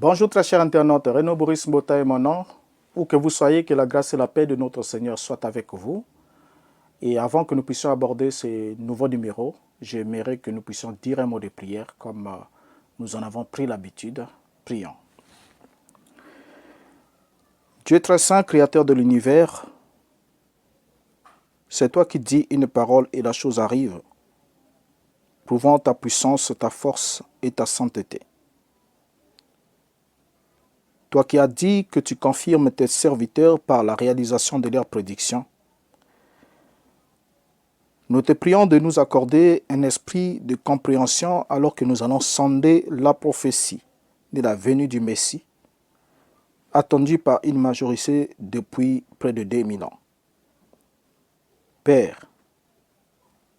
Bonjour très chers internautes, Renaud Boris Mbota est mon nom. Où que vous soyez, que la grâce et la paix de notre Seigneur soient avec vous. Et avant que nous puissions aborder ces nouveaux numéros, j'aimerais que nous puissions dire un mot de prière comme nous en avons pris l'habitude. Prions. Dieu très saint, créateur de l'univers, c'est toi qui dis une parole et la chose arrive, prouvant ta puissance, ta force et ta sainteté. Toi qui as dit que tu confirmes tes serviteurs par la réalisation de leurs prédictions, nous te prions de nous accorder un esprit de compréhension alors que nous allons sonder la prophétie de la venue du Messie, attendue par une majorité depuis près de 2000 ans. Père,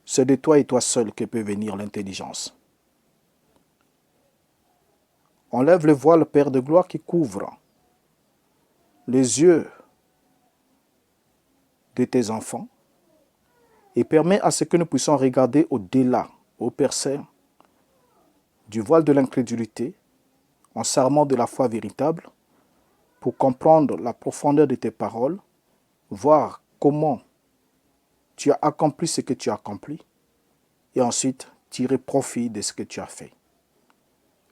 c'est de toi et toi seul que peut venir l'intelligence. Enlève le voile, Père de gloire, qui couvre les yeux de tes enfants et permets à ce que nous puissions regarder au-delà, au Père Saint, du voile de l'incrédulité, en s'armant de la foi véritable, pour comprendre la profondeur de tes paroles, voir comment tu as accompli ce que tu as accompli, et ensuite tirer profit de ce que tu as fait.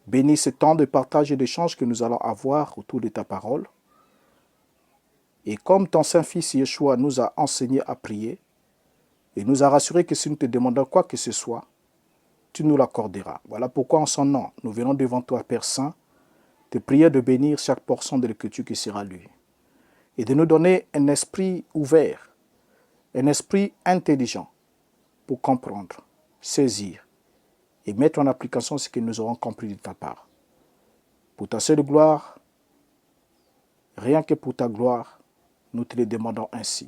Bénis ce temps de partage et d'échange que nous allons avoir autour de ta parole. Et comme ton Saint-Fils Yeshua nous a enseigné à prier, et nous a rassuré que si nous te demandons quoi que ce soit, tu nous l'accorderas. Voilà pourquoi en son nom, nous venons devant toi, Père Saint, te prier de bénir chaque portion de l'écriture qui sera lue, et de nous donner un esprit ouvert, un esprit intelligent pour comprendre, saisir et mettre en application ce que nous aurons compris de ta part. Pour ta seule gloire, rien que pour ta gloire, nous te le demandons ainsi.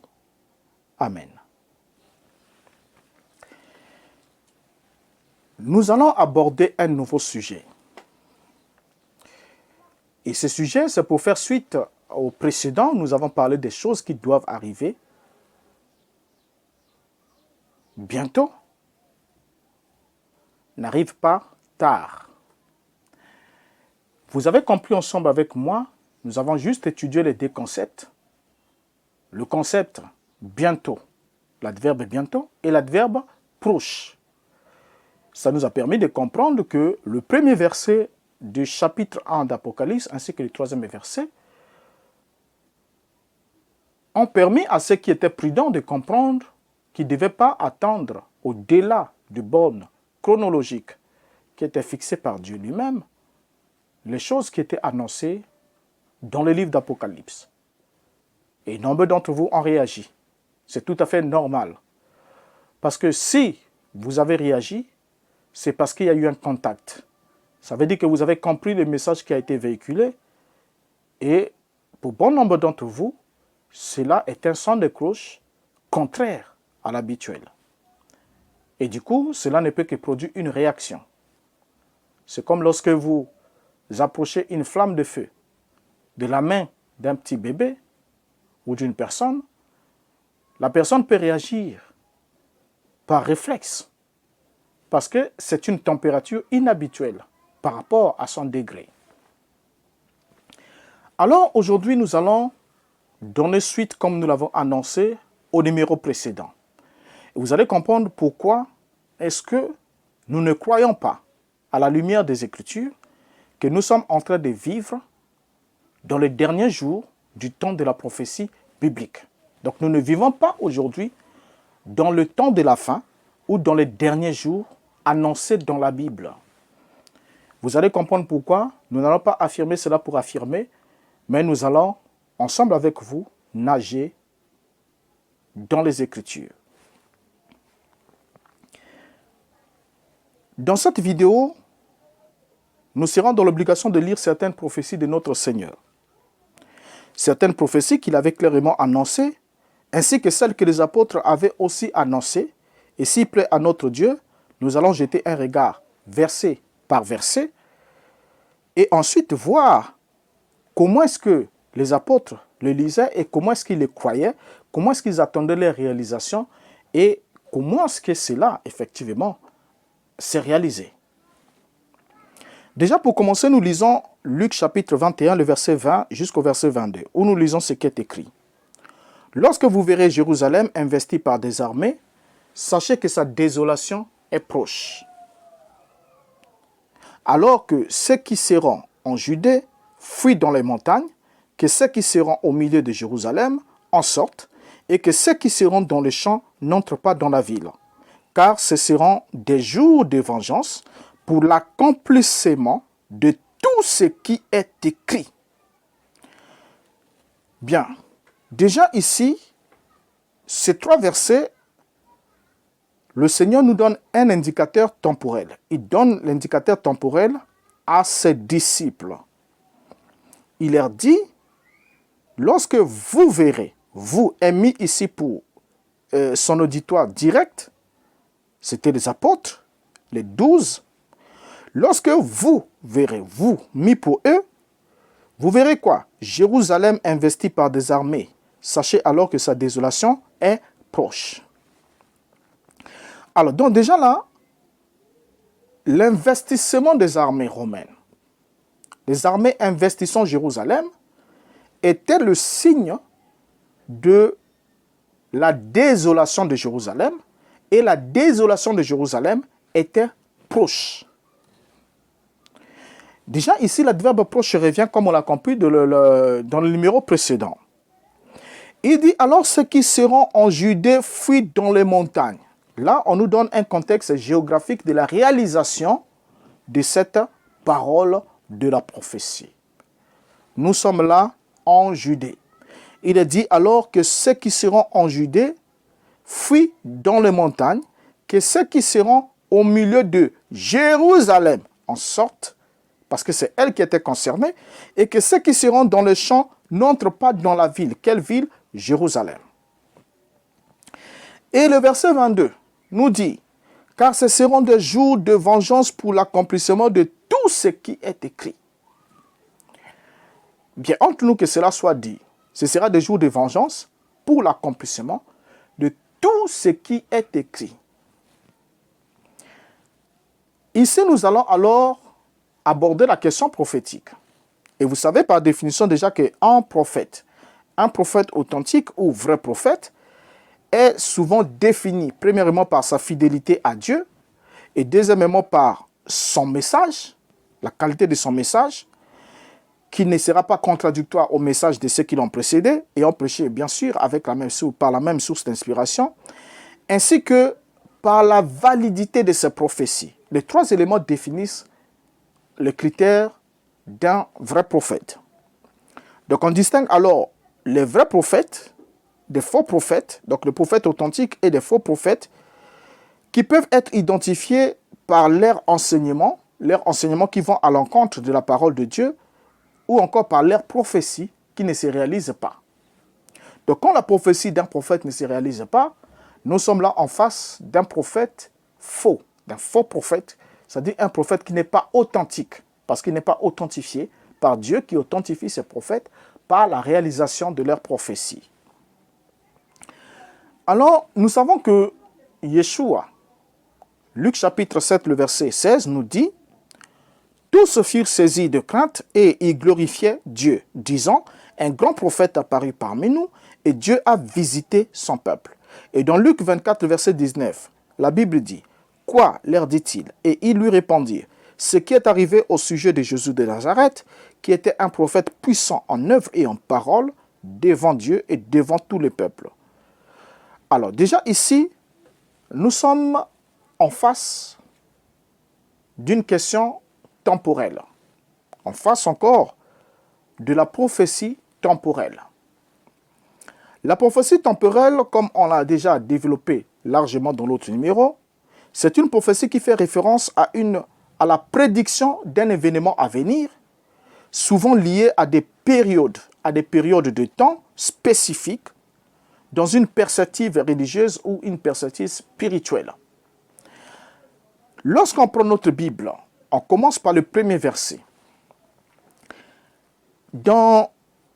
Amen. Nous allons aborder un nouveau sujet. Et ce sujet, c'est pour faire suite au précédent. Nous avons parlé des choses qui doivent arriver bientôt. N'arrive pas tard. Vous avez compris ensemble avec moi, nous avons juste étudié les deux concepts. Le concept bientôt, l'adverbe bientôt, et l'adverbe proche. Ça nous a permis de comprendre que le premier verset du chapitre 1 d'Apocalypse, ainsi que le troisième verset, ont permis à ceux qui étaient prudents de comprendre qu'ils ne devaient pas attendre au-delà du borne chronologique qui était fixé par Dieu lui-même, les choses qui étaient annoncées dans le livre d'Apocalypse. Et nombreux d'entre vous ont réagi. C'est tout à fait normal. Parce que si vous avez réagi, c'est parce qu'il y a eu un contact. Ça veut dire que vous avez compris le message qui a été véhiculé. Et pour bon nombre d'entre vous, cela est un son de cloche contraire à l'habituel. Et du coup, cela ne peut que produire une réaction. C'est comme lorsque vous approchez une flamme de feu de la main d'un petit bébé ou d'une personne, la personne peut réagir par réflexe parce que c'est une température inhabituelle par rapport à son degré. Alors aujourd'hui, nous allons donner suite, comme nous l'avons annoncé, au numéro précédent. Et vous allez comprendre pourquoi est-ce que nous ne croyons pas, à la lumière des Écritures, que nous sommes en train de vivre dans les derniers jours du temps de la prophétie biblique. Donc nous ne vivons pas aujourd'hui dans le temps de la fin ou dans les derniers jours annoncés dans la Bible. Vous allez comprendre pourquoi nous n'allons pas affirmer cela pour affirmer, mais nous allons, ensemble avec vous, nager dans les Écritures. Dans cette vidéo, nous serons dans l'obligation de lire certaines prophéties de notre Seigneur. Certaines prophéties qu'il avait clairement annoncées, ainsi que celles que les apôtres avaient aussi annoncées. Et s'il plaît à notre Dieu, nous allons jeter un regard verset par verset et ensuite voir comment est-ce que les apôtres le lisaient et comment est-ce qu'ils le croyaient, comment est-ce qu'ils attendaient les réalisations et comment est-ce que cela, effectivement, s'est réalisé. Déjà, pour commencer, nous lisons Luc chapitre 21, le verset 20 jusqu'au verset 22, où nous lisons ce qui est écrit. Lorsque vous verrez Jérusalem investie par des armées, sachez que sa désolation est proche. Alors que ceux qui seront en Judée fuient dans les montagnes, que ceux qui seront au milieu de Jérusalem en sortent, et que ceux qui seront dans les champs n'entrent pas dans la ville. Car ce seront des jours de vengeance pour l'accomplissement de tout ce qui est écrit. Bien, déjà ici, ces 3 versets, le Seigneur nous donne un indicateur temporel. Il donne l'indicateur temporel à ses disciples. Il leur dit, lorsque vous verrez, vous êtes mis ici pour son auditoire direct, c'était les apôtres, les 12. Lorsque vous verrez, vous, mis pour eux, vous verrez quoi? Jérusalem investie par des armées. Sachez alors que sa désolation est proche. Alors, donc déjà là, l'investissement des armées romaines, les armées investissant Jérusalem, était le signe de la désolation de Jérusalem, et la désolation de Jérusalem était proche. Déjà ici, l'adverbe proche revient comme on l'a compris dans le numéro précédent. Il dit alors ceux qui seront en Judée fuient dans les montagnes. Là, on nous donne un contexte géographique de la réalisation de cette parole de la prophétie. Nous sommes là en Judée. Il est dit alors que ceux qui seront en Judée fuient dans les montagnes, que ceux qui seront au milieu de Jérusalem en sortent, parce que c'est elle qui était concernée, et que ceux qui seront dans les champs n'entrent pas dans la ville. Quelle ville? Jérusalem. Et le verset 22 nous dit, car ce seront des jours de vengeance pour l'accomplissement de tout ce qui est écrit. Bien, entre nous que cela soit dit, ce sera des jours de vengeance pour l'accomplissement de tout ce qui est écrit. Ici, nous allons alors aborder la question prophétique. Et vous savez par définition déjà qu'un prophète authentique ou vrai prophète, est souvent défini premièrement par sa fidélité à Dieu et deuxièmement par son message, la qualité de son message, qui ne sera pas contradictoire au message de ceux qui l'ont précédé et ont prêché bien sûr par la même source d'inspiration, ainsi que par la validité de ses prophéties. Les 3 éléments définissent les critères d'un vrai prophète. Donc on distingue alors les vrais prophètes des faux prophètes, donc le prophète authentique et des faux prophètes, qui peuvent être identifiés par leurs enseignements qui vont à l'encontre de la parole de Dieu, ou encore par leurs prophéties qui ne se réalisent pas. Donc quand la prophétie d'un prophète ne se réalise pas, nous sommes là en face d'un prophète faux, d'un faux prophète, c'est-à-dire un prophète qui n'est pas authentique, parce qu'il n'est pas authentifié par Dieu qui authentifie ses prophètes par la réalisation de leurs prophéties. Alors, nous savons que Yeshua, Luc chapitre 7, le verset 16, nous dit « Tous furent saisis de crainte et ils glorifiaient Dieu, disant « Un grand prophète apparut parmi nous et Dieu a visité son peuple. » Et dans Luc 24, le verset 19, la Bible dit « Quoi leur dit-il » Et ils lui répondirent « Ce qui est arrivé au sujet de Jésus de Nazareth, qui était un prophète puissant en œuvre et en parole devant Dieu et devant tous les peuples. » Alors déjà ici, nous sommes en face d'une question temporelle, en face encore de la prophétie temporelle. La prophétie temporelle, comme on l'a déjà développé largement dans l'autre numéro, c'est une prophétie qui fait référence à la prédiction d'un événement à venir, souvent lié à des périodes de temps spécifiques, dans une perspective religieuse ou une perspective spirituelle. Lorsqu'on prend notre Bible, on commence par le premier verset. Dans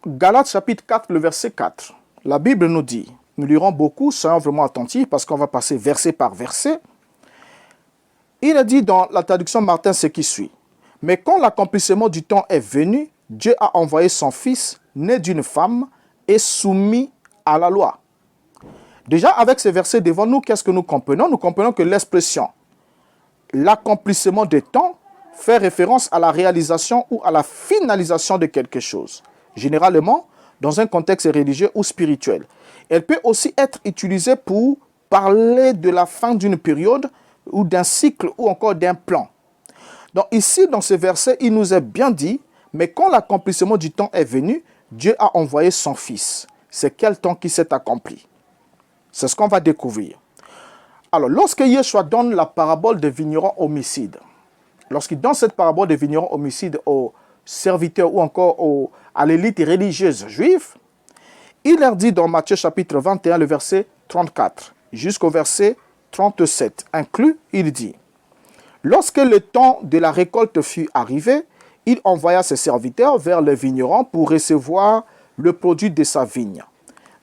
Galates chapitre 4, le verset 4, la Bible nous dit, nous lirons beaucoup, soyons vraiment attentifs parce qu'on va passer verset par verset. Il a dit dans la traduction Martin ce qui suit. Mais quand l'accomplissement du temps est venu, Dieu a envoyé son Fils, né d'une femme et soumis à la loi. Déjà, avec ces versets devant nous, qu'est-ce que nous comprenons? Nous comprenons que l'expression « l'accomplissement des temps » fait référence à la réalisation ou à la finalisation de quelque chose, généralement dans un contexte religieux ou spirituel. Elle peut aussi être utilisée pour parler de la fin d'une période ou d'un cycle ou encore d'un plan. Donc ici, dans ce verset, il nous est bien dit, mais quand l'accomplissement du temps est venu, Dieu a envoyé son Fils. C'est quel temps qui s'est accompli? C'est ce qu'on va découvrir. Alors, lorsque Yeshua donne la parabole des vignerons homicides, lorsqu'il donne cette parabole des vignerons homicides aux serviteurs ou encore à l'élite religieuse juive, il leur dit dans Matthieu chapitre 21, le verset 34 jusqu'au verset 37 inclus, il dit: lorsque le temps de la récolte fut arrivé, il envoya ses serviteurs vers les vignerons pour recevoir le produit de sa vigne.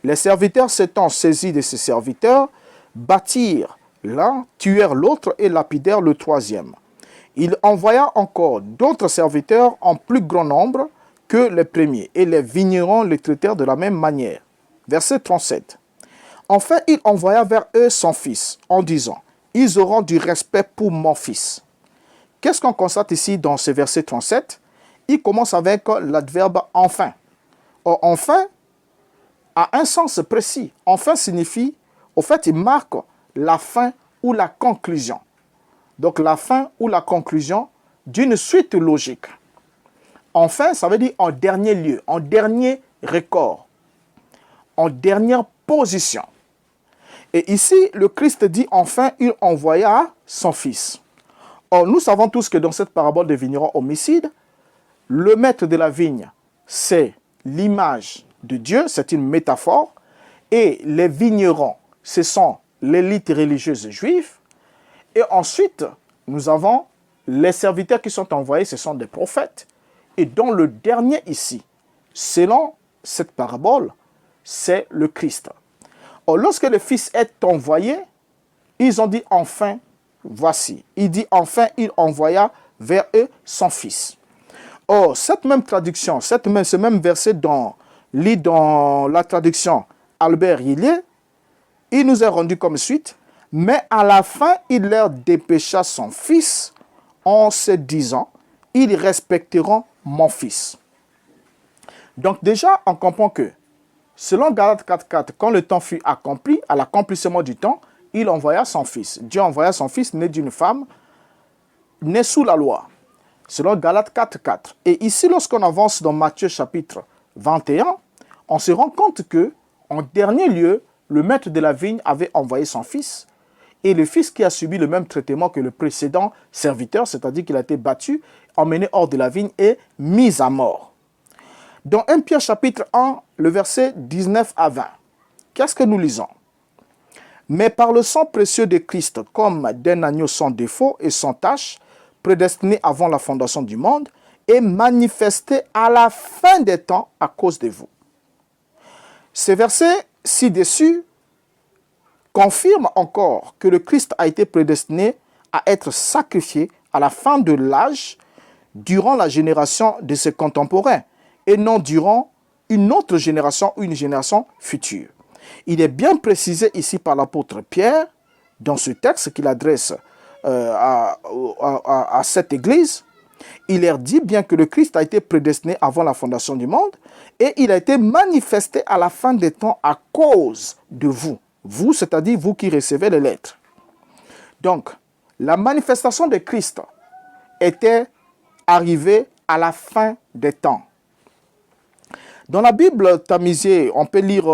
Les serviteurs s'étant saisis de ses serviteurs, battirent l'un, tuèrent l'autre et lapidèrent le troisième. Il envoya encore d'autres serviteurs en plus grand nombre que les premiers, et les vignerons les traitèrent de la même manière. Verset 37. Enfin, il envoya vers eux son fils, en disant: ils auront du respect pour mon fils. Qu'est-ce qu'on constate ici dans ce verset 37? Il commence avec l'adverbe enfin. Or, enfin a un sens précis. Enfin signifie, au fait, il marque la fin ou la conclusion. Donc, la fin ou la conclusion d'une suite logique. Enfin, ça veut dire en dernier lieu, en dernier record, en dernière position. Et ici, le Christ dit enfin, il envoya son fils. Or, nous savons tous que dans cette parabole des vignerons homicides, le maître de la vigne, c'est l'image de Dieu, c'est une métaphore, et les vignerons, ce sont l'élite religieuse juive, et ensuite, nous avons les serviteurs qui sont envoyés, ce sont des prophètes, et dont le dernier ici, selon cette parabole, c'est le Christ. Or, lorsque le Fils est envoyé, ils ont dit enfin, voici. Il dit enfin, il envoya vers eux son Fils. Or, cette même traduction, ce même verset lit dans la traduction Albert Hillier, il nous est rendu comme suite: mais à la fin, il leur dépêcha son Fils en se disant: ils respecteront mon Fils. Donc déjà, on comprend que, selon Galates 4.4, quand le temps fut accompli, à l'accomplissement du temps, il envoya son Fils. Dieu envoya son Fils né d'une femme, né sous la loi, selon Galates 4.4. Et ici, lorsqu'on avance dans Matthieu chapitre 21, on se rend compte que, en dernier lieu, le maître de la vigne avait envoyé son fils, et le fils qui a subi le même traitement que le précédent serviteur, c'est-à-dire qu'il a été battu, emmené hors de la vigne et mis à mort. Dans 1 Pierre chapitre 1, le verset 19 à 20, qu'est-ce que nous lisons? Mais par le sang précieux de Christ, comme d'un agneau sans défaut et sans tache, prédestiné avant la fondation du monde, et manifesté à la fin des temps à cause de vous. Ces versets ci-dessus confirment encore que le Christ a été prédestiné à être sacrifié à la fin de l'âge, durant la génération de ses contemporains, et non durant une autre génération ou une génération future. Il est bien précisé ici par l'apôtre Pierre, dans ce texte qu'il adresse à cette église. Il leur dit bien que le Christ a été prédestiné avant la fondation du monde et il a été manifesté à la fin des temps à cause de vous. Vous, c'est-à-dire vous qui recevez les lettres. Donc, la manifestation de Christ était arrivée à la fin des temps. Dans la Bible tamisée, on peut lire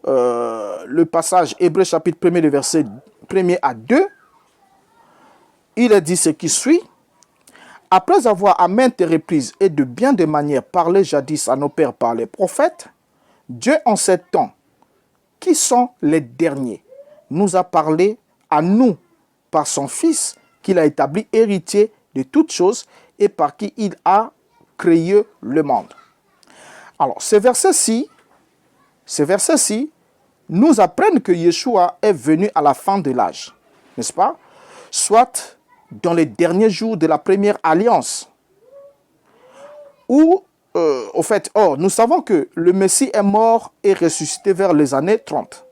le passage Hébreux chapitre 1er, le verset 1er à 2. Il est dit ce qui suit. Après avoir à maintes reprises et de bien des manières parlé jadis à nos pères par les prophètes, Dieu en ces temps, qui sont les derniers, nous a parlé à nous par son Fils qu'il a établi héritier de toutes choses et par qui il a créé le monde. Alors, ces versets-ci nous apprennent que Yeshua est venu à la fin de l'âge, n'est-ce pas? Soit dans les derniers jours de la première alliance. Où, nous savons que le Messie est mort et ressuscité vers les années 30.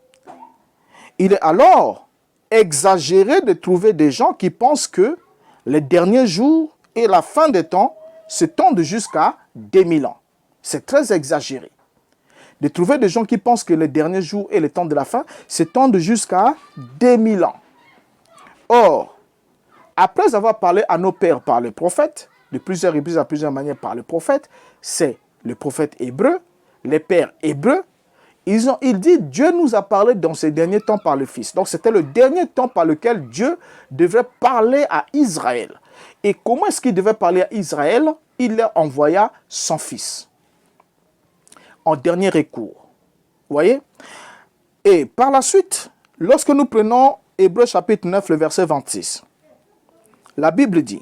Il est alors exagéré de trouver des gens qui pensent que les derniers jours et la fin des temps s'étendent jusqu'à 2000 ans. C'est très exagéré de trouver des gens qui pensent que les derniers jours et les temps de la fin s'étendent jusqu'à 2000 ans. Or, après avoir parlé à nos pères par le prophète, de plusieurs reprises à plusieurs manières par le prophète, c'est le prophète hébreu, les pères hébreux, il dit Dieu nous a parlé dans ces derniers temps par le Fils. Donc c'était le dernier temps par lequel Dieu devait parler à Israël. Et comment est-ce qu'il devait parler à Israël? Il leur envoya son Fils en dernier recours. Vous voyez? Et par la suite, lorsque nous prenons Hébreux chapitre 9, le verset 26, la Bible dit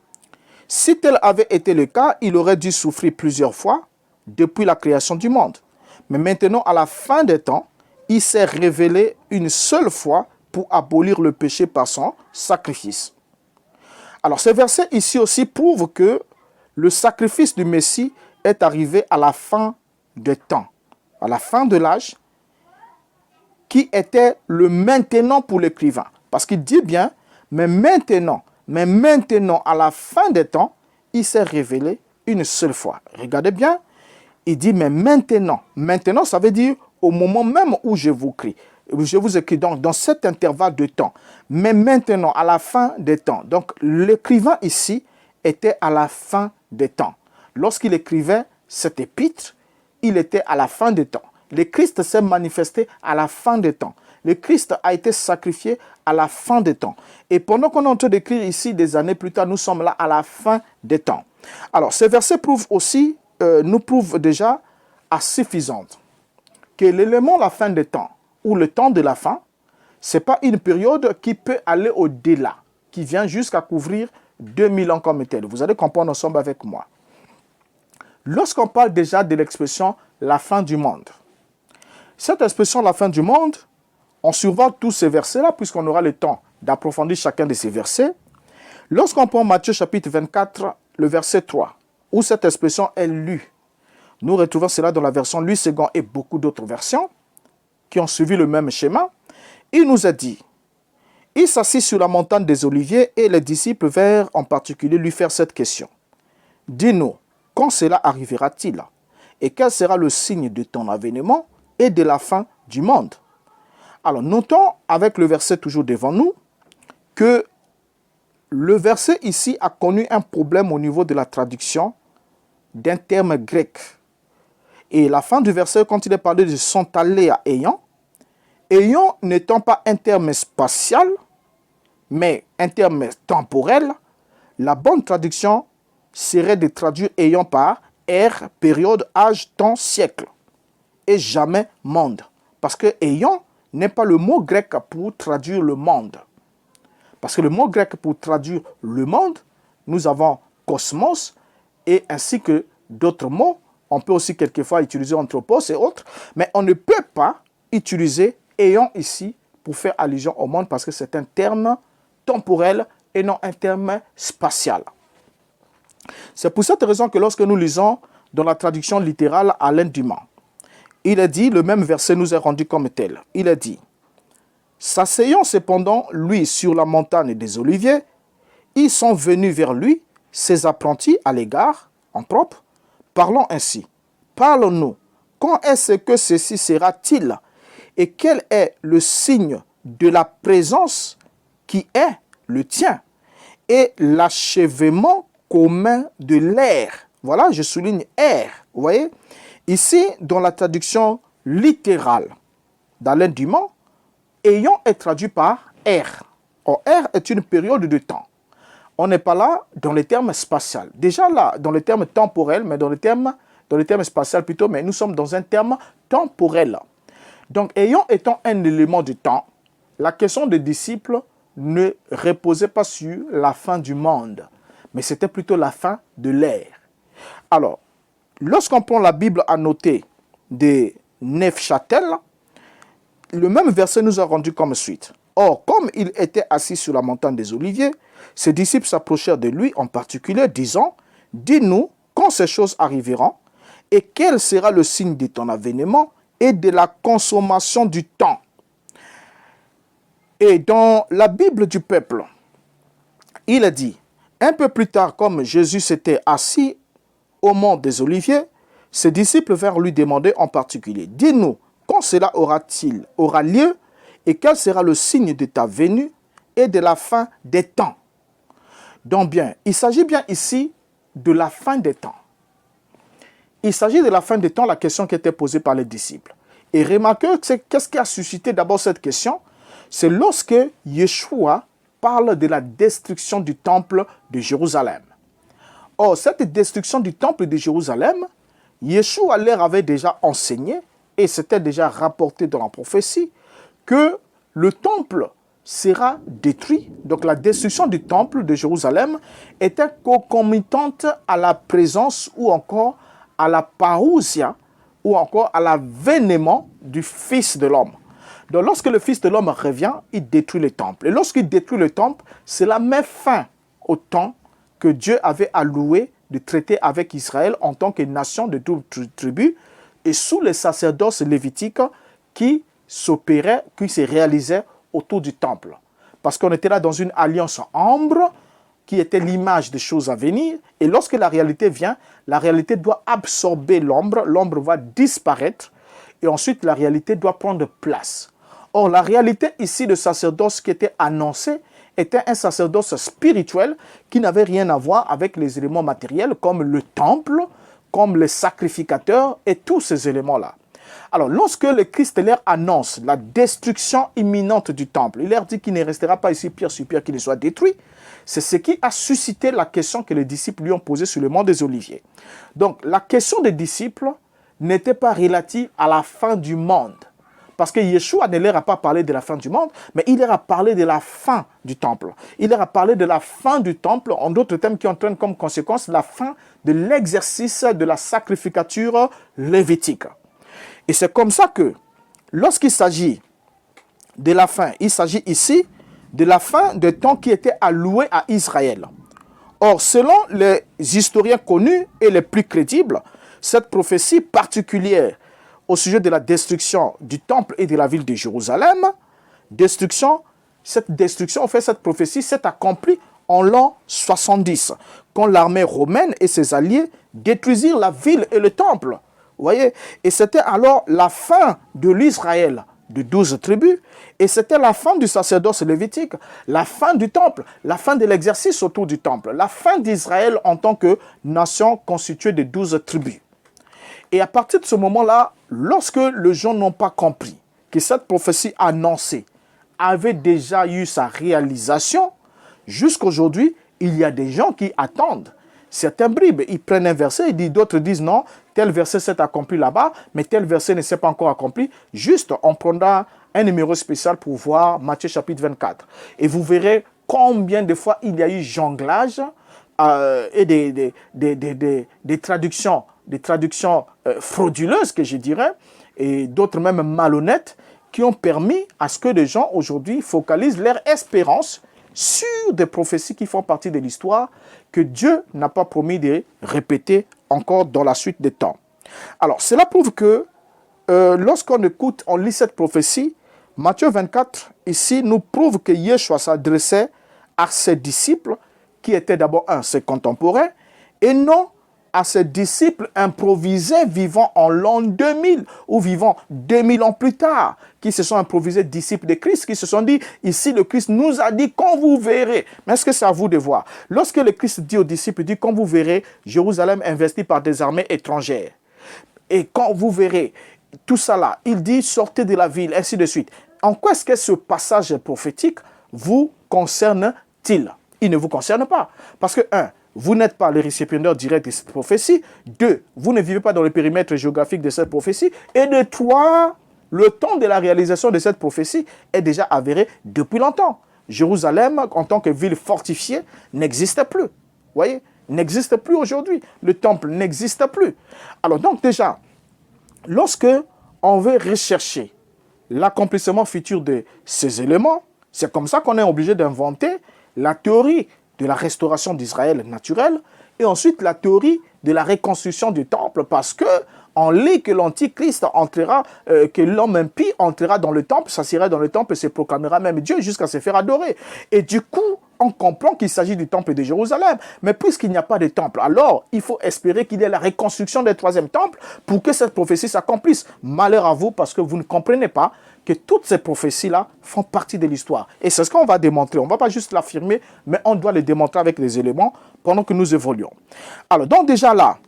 « Si tel avait été le cas, il aurait dû souffrir plusieurs fois depuis la création du monde. Mais maintenant, à la fin des temps, il s'est révélé une seule fois pour abolir le péché par son sacrifice. » Alors, ce verset ici aussi prouve que le sacrifice du Messie est arrivé à la fin des temps, à la fin de l'âge, qui était le maintenant pour l'écrivain. Parce qu'il dit bien, mais maintenant, à la fin des temps, il s'est révélé une seule fois. Regardez bien, il dit, mais maintenant, ça veut dire au moment même où je vous écris, donc dans cet intervalle de temps, mais maintenant, à la fin des temps. Donc, l'écrivain ici était à la fin des temps. Lorsqu'il écrivait cet épître, il était à la fin des temps. Le Christ s'est manifesté à la fin des temps. Le Christ a été sacrifié à la fin des temps. Et pendant qu'on est en train d'écrire ici, des années plus tard, nous sommes là à la fin des temps. Alors, ce verset nous prouve déjà à suffisante que l'élément la fin des temps, ou le temps de la fin, ce n'est pas une période qui peut aller au-delà, qui vient jusqu'à couvrir 2000 ans comme tel. Vous allez comprendre ensemble avec moi. Lorsqu'on parle déjà de l'expression « la fin du monde », cette expression « la fin du monde », on survole tous ces versets-là, puisqu'on aura le temps d'approfondir chacun de ces versets. Lorsqu'on prend Matthieu chapitre 24, le verset 3, où cette expression est lue, nous retrouvons cela dans la version Louis II et beaucoup d'autres versions qui ont suivi le même schéma. Il nous a dit, il s'assit sur la montagne des Oliviers et les disciples vinrent en particulier lui faire cette question. Dis-nous, quand cela arrivera-t-il? Et quel sera le signe de ton avènement et de la fin du monde? Alors, notons avec le verset toujours devant nous que le verset ici a connu un problème au niveau de la traduction d'un terme grec. Et la fin du verset, quand il est parlé de sont allés à ayant n'étant pas un terme spatial, mais un terme temporel, la bonne traduction serait de traduire ayant par ère, période, âge, temps, siècle, et jamais monde. Parce que ayant n'est pas le mot grec pour traduire le monde. Parce que le mot grec pour traduire le monde, nous avons cosmos, et ainsi que d'autres mots. On peut aussi quelquefois utiliser anthropos et autres, mais on ne peut pas utiliser ayant ici pour faire allusion au monde parce que c'est un terme temporel et non un terme spatial. C'est pour cette raison que lorsque nous lisons dans la traduction littérale Alain Dumas, il est dit, le même verset nous est rendu comme tel. Il est dit, s'asseyant cependant, lui, sur la montagne des Oliviers, ils sont venus vers lui, ses apprentis à l'égard, en propre, parlons ainsi. Parle-nous, quand est-ce que ceci sera-t-il? Et quel est le signe de la présence qui est le tien? Et l'achèvement commun de l'air. Voilà, je souligne air. Vous voyez? Ici, dans la traduction littérale d'Alain Dumas, ayant est traduit par air. Or, air est une période de temps. On n'est pas là dans les termes spatial. Déjà là, dans les termes temporels, mais dans les termes spatial plutôt, mais nous sommes dans un terme temporel. Donc, ayant étant un élément du temps, la question des disciples ne reposait pas sur la fin du monde, mais c'était plutôt la fin de l'ère. Alors, lorsqu'on prend la Bible annotée de Neufchâtel, le même verset nous a rendu comme suite. Or, comme il était assis sur la montagne des Oliviers, Ses disciples s'approchèrent de lui en particulier, disant, « Dis-nous quand ces choses arriveront, et quel sera le signe de ton avènement et de la consommation du temps. » Et dans la Bible du peuple, il a dit, un peu plus tard, comme Jésus s'était assis au mont des Oliviers, ses disciples vinrent lui demander en particulier, « Dis-nous, quand cela aura lieu, et quel sera le signe de ta venue et de la fin des temps. » Donc bien, il s'agit bien ici de la fin des temps. Il s'agit de la fin des temps, la question qui était posée par les disciples. Et remarquez, qu'est-ce qui a suscité d'abord cette question? C'est lorsque Yeshua parle de la destruction du temple de Jérusalem. Or, cette destruction du temple de Jérusalem, Yeshua leur avait déjà enseigné, et c'était déjà rapporté dans la prophétie, que le temple sera détruit. Donc la destruction du temple de Jérusalem était concomitante à la présence ou encore à la parousia ou encore à l'avènement du Fils de l'homme. Donc lorsque le Fils de l'homme revient, il détruit le temple. Et lorsqu'il détruit le temple, cela met fin au temps que Dieu avait alloué de traiter avec Israël en tant que nation de 12 tribus et sous les sacerdoces lévitiques qui s'opéraient, qui se réalisaient autour du temple. Parce qu'on était là dans une alliance ambre qui était l'image des choses à venir. Et lorsque la réalité vient, la réalité doit absorber l'ombre, l'ombre va disparaître et ensuite la réalité doit prendre place. Or, la réalité ici de sacerdoce qui était annoncée était un sacerdoce spirituel qui n'avait rien à voir avec les éléments matériels comme le temple, comme les sacrificateurs et tous ces éléments-là. Alors, lorsque le Christ leur annonce la destruction imminente du temple, il leur dit qu'il ne restera pas ici pierre sur pierre, qu'il soit détruit. C'est ce qui a suscité la question que les disciples lui ont posée sur le mont des Oliviers. Donc, la question des disciples n'était pas relative à la fin du monde. Parce que Yeshua ne leur a pas parlé de la fin du monde, mais il leur a parlé de la fin du temple. Il leur a parlé de la fin du temple, en d'autres termes qui entraînent comme conséquence la fin de l'exercice de la sacrificature lévitique. Et c'est comme ça que, lorsqu'il s'agit de la fin, il s'agit ici de la fin des temps qui étaient alloués à Israël. Or, selon les historiens connus et les plus crédibles, cette prophétie particulière au sujet de la destruction du temple et de la ville de Jérusalem, cette destruction, en fait, cette prophétie s'est accomplie en l'an 70, quand l'armée romaine et ses alliés détruisirent la ville et le temple. Vous voyez? Et c'était alors la fin de l'Israël de 12 tribus, et c'était la fin du sacerdoce lévitique, la fin du temple, la fin de l'exercice autour du temple, la fin d'Israël en tant que nation constituée de 12 tribus. Et à partir de ce moment-là, lorsque les gens n'ont pas compris que cette prophétie annoncée avait déjà eu sa réalisation, jusqu'aujourd'hui, il y a des gens qui attendent. Certains bribes, ils prennent un verset, d'autres disent non, tel verset s'est accompli là-bas, mais tel verset ne s'est pas encore accompli. Juste, on prendra un numéro spécial pour voir Matthieu chapitre 24. Et vous verrez combien de fois il y a eu jonglage et des traductions frauduleuses, que je dirais, et d'autres même malhonnêtes, qui ont permis à ce que les gens aujourd'hui focalisent leur espérance sur des prophéties qui font partie de l'histoire que Dieu n'a pas promis de répéter encore dans la suite des temps. Alors, cela prouve que lorsqu'on écoute, on lit cette prophétie, Matthieu 24, ici, nous prouve que Yeshua s'adressait à ses disciples, qui étaient d'abord ses contemporains, et non à ses disciples improvisés vivant en l'an 2000 ou vivant 2000 ans plus tard, qui se sont improvisés disciples de Christ, qui se sont dit, ici le Christ nous a dit quand vous verrez. Mais est-ce que c'est à vous de voir? Lorsque le Christ dit aux disciples, il dit quand vous verrez Jérusalem investie par des armées étrangères, et quand vous verrez tout ça là, il dit sortez de la ville, ainsi de suite. En quoi est-ce que ce passage prophétique vous concerne-t-il? Il ne vous concerne pas. Parce que, 1, vous n'êtes pas le récipiendaire direct de cette prophétie. 2, vous ne vivez pas dans le périmètre géographique de cette prophétie. Et de 3, le temps de la réalisation de cette prophétie est déjà avéré depuis longtemps. Jérusalem, en tant que ville fortifiée, n'existe plus. Vous voyez? N'existe plus aujourd'hui. Le temple n'existe plus. Alors donc déjà, lorsque on veut rechercher l'accomplissement futur de ces éléments, c'est comme ça qu'on est obligé d'inventer la théorie de la restauration d'Israël naturelle et ensuite la théorie de la reconstruction du temple parce que on lit que l'Antichrist entrera, que l'homme impie entrera dans le temple, s'assiera dans le temple et se proclamera même Dieu jusqu'à se faire adorer. Et du coup, on comprend qu'il s'agit du temple de Jérusalem. Mais puisqu'il n'y a pas de temple, alors il faut espérer qu'il y ait la reconstruction du troisième temple pour que cette prophétie s'accomplisse. Malheur à vous parce que vous ne comprenez pas que toutes ces prophéties-là font partie de l'histoire. Et c'est ce qu'on va démontrer. On ne va pas juste l'affirmer, mais on doit le démontrer avec les éléments pendant que nous évoluons. Alors, donc déjà là,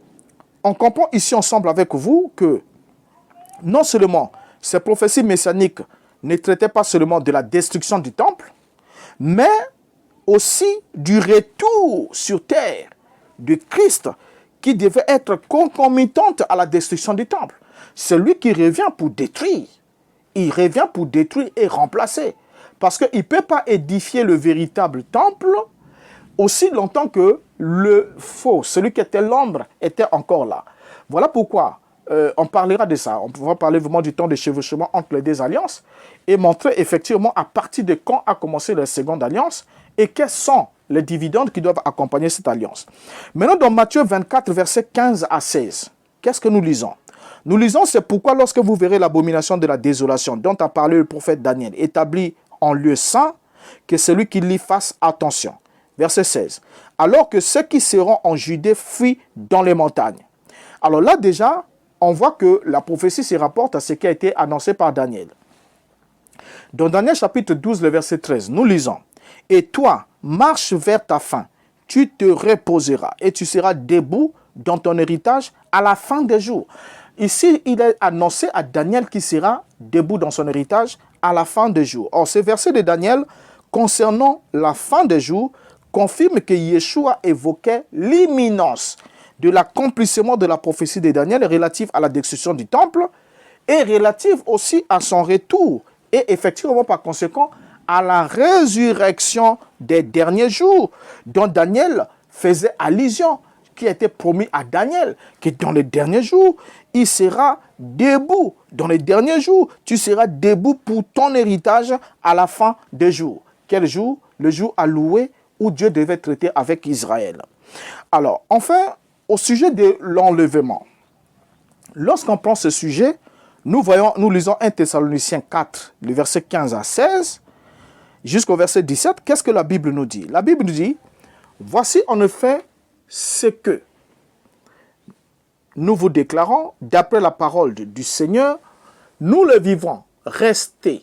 on comprend ici ensemble avec vous que non seulement ces prophéties messianiques ne traitaient pas seulement de la destruction du temple, mais aussi du retour sur terre de Christ qui devait être concomitante à la destruction du temple. C'est lui qui revient pour détruire. Il revient pour détruire et remplacer. Parce qu'il ne peut pas édifier le véritable temple aussi longtemps que le faux, celui qui était l'ombre, était encore là. Voilà pourquoi on parlera de ça. On va parler vraiment du temps de chevauchement entre les deux alliances et montrer effectivement à partir de quand a commencé la seconde alliance et quels sont les dividendes qui doivent accompagner cette alliance. Maintenant, dans Matthieu 24, versets 15 à 16, qu'est-ce que nous lisons? Nous lisons, c'est pourquoi lorsque vous verrez l'abomination de la désolation dont a parlé le prophète Daniel, établie en lieu saint, que celui qui lit fasse attention. Verset 16. Alors que ceux qui seront en Judée fuient dans les montagnes. Alors là déjà, on voit que la prophétie se rapporte à ce qui a été annoncé par Daniel. Dans Daniel chapitre 12, le verset 13, nous lisons. Et toi, marche vers ta fin, tu te reposeras et tu seras debout dans ton héritage à la fin des jours. Ici, il est annoncé à Daniel qui sera debout dans son héritage à la fin des jours. Or, ce verset de Daniel concernant la fin des jours confirme que Yeshua évoquait l'imminence de l'accomplissement de la prophétie de Daniel relative à la destruction du temple et relative aussi à son retour et effectivement par conséquent à la résurrection des derniers jours dont Daniel faisait allusion, qui a été promis à Daniel, que dans les derniers jours, il sera debout. Dans les derniers jours, tu seras debout pour ton héritage à la fin des jours. Quel jour? Le jour alloué où Dieu devait traiter avec Israël. Alors, enfin, au sujet de l'enlèvement. Lorsqu'on prend ce sujet, nous lisons 1 Thessaloniciens 4, le verset 15 à 16, jusqu'au verset 17. Qu'est-ce que la Bible nous dit? La Bible nous dit, voici en effet ce que nous vous déclarons, d'après la parole du Seigneur, nous le vivons, restés.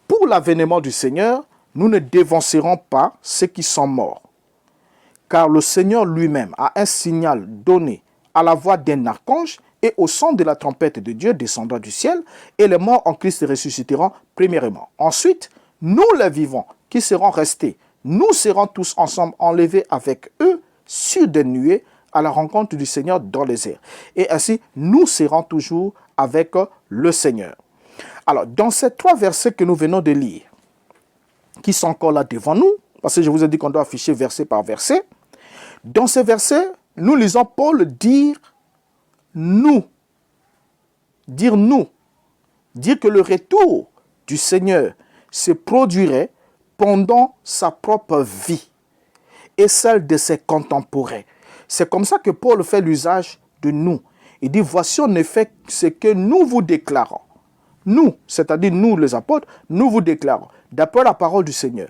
Pour l'avènement du Seigneur, nous ne dévancerons pas ceux qui sont morts. Car le Seigneur lui-même a un signal donné à la voix d'un archange et au son de la trompette de Dieu descendant du ciel, et les morts en Christ ressusciteront premièrement. Ensuite, nous les vivants qui serons restés, nous serons tous ensemble enlevés avec eux sur des nuées à la rencontre du Seigneur dans les airs. Et ainsi, nous serons toujours avec le Seigneur. Alors, dans ces trois versets que nous venons de lire, qui sont encore là devant nous, parce que je vous ai dit qu'on doit afficher verset par verset, dans ces versets, nous lisons Paul dire nous. Dire nous. Dire que le retour du Seigneur se produirait pendant sa propre vie et celle de ses contemporains. C'est comme ça que Paul fait l'usage de nous. Il dit, voici en effet ce que nous vous déclarons. Nous, c'est-à-dire nous les apôtres, nous vous déclarons, d'après la parole du Seigneur,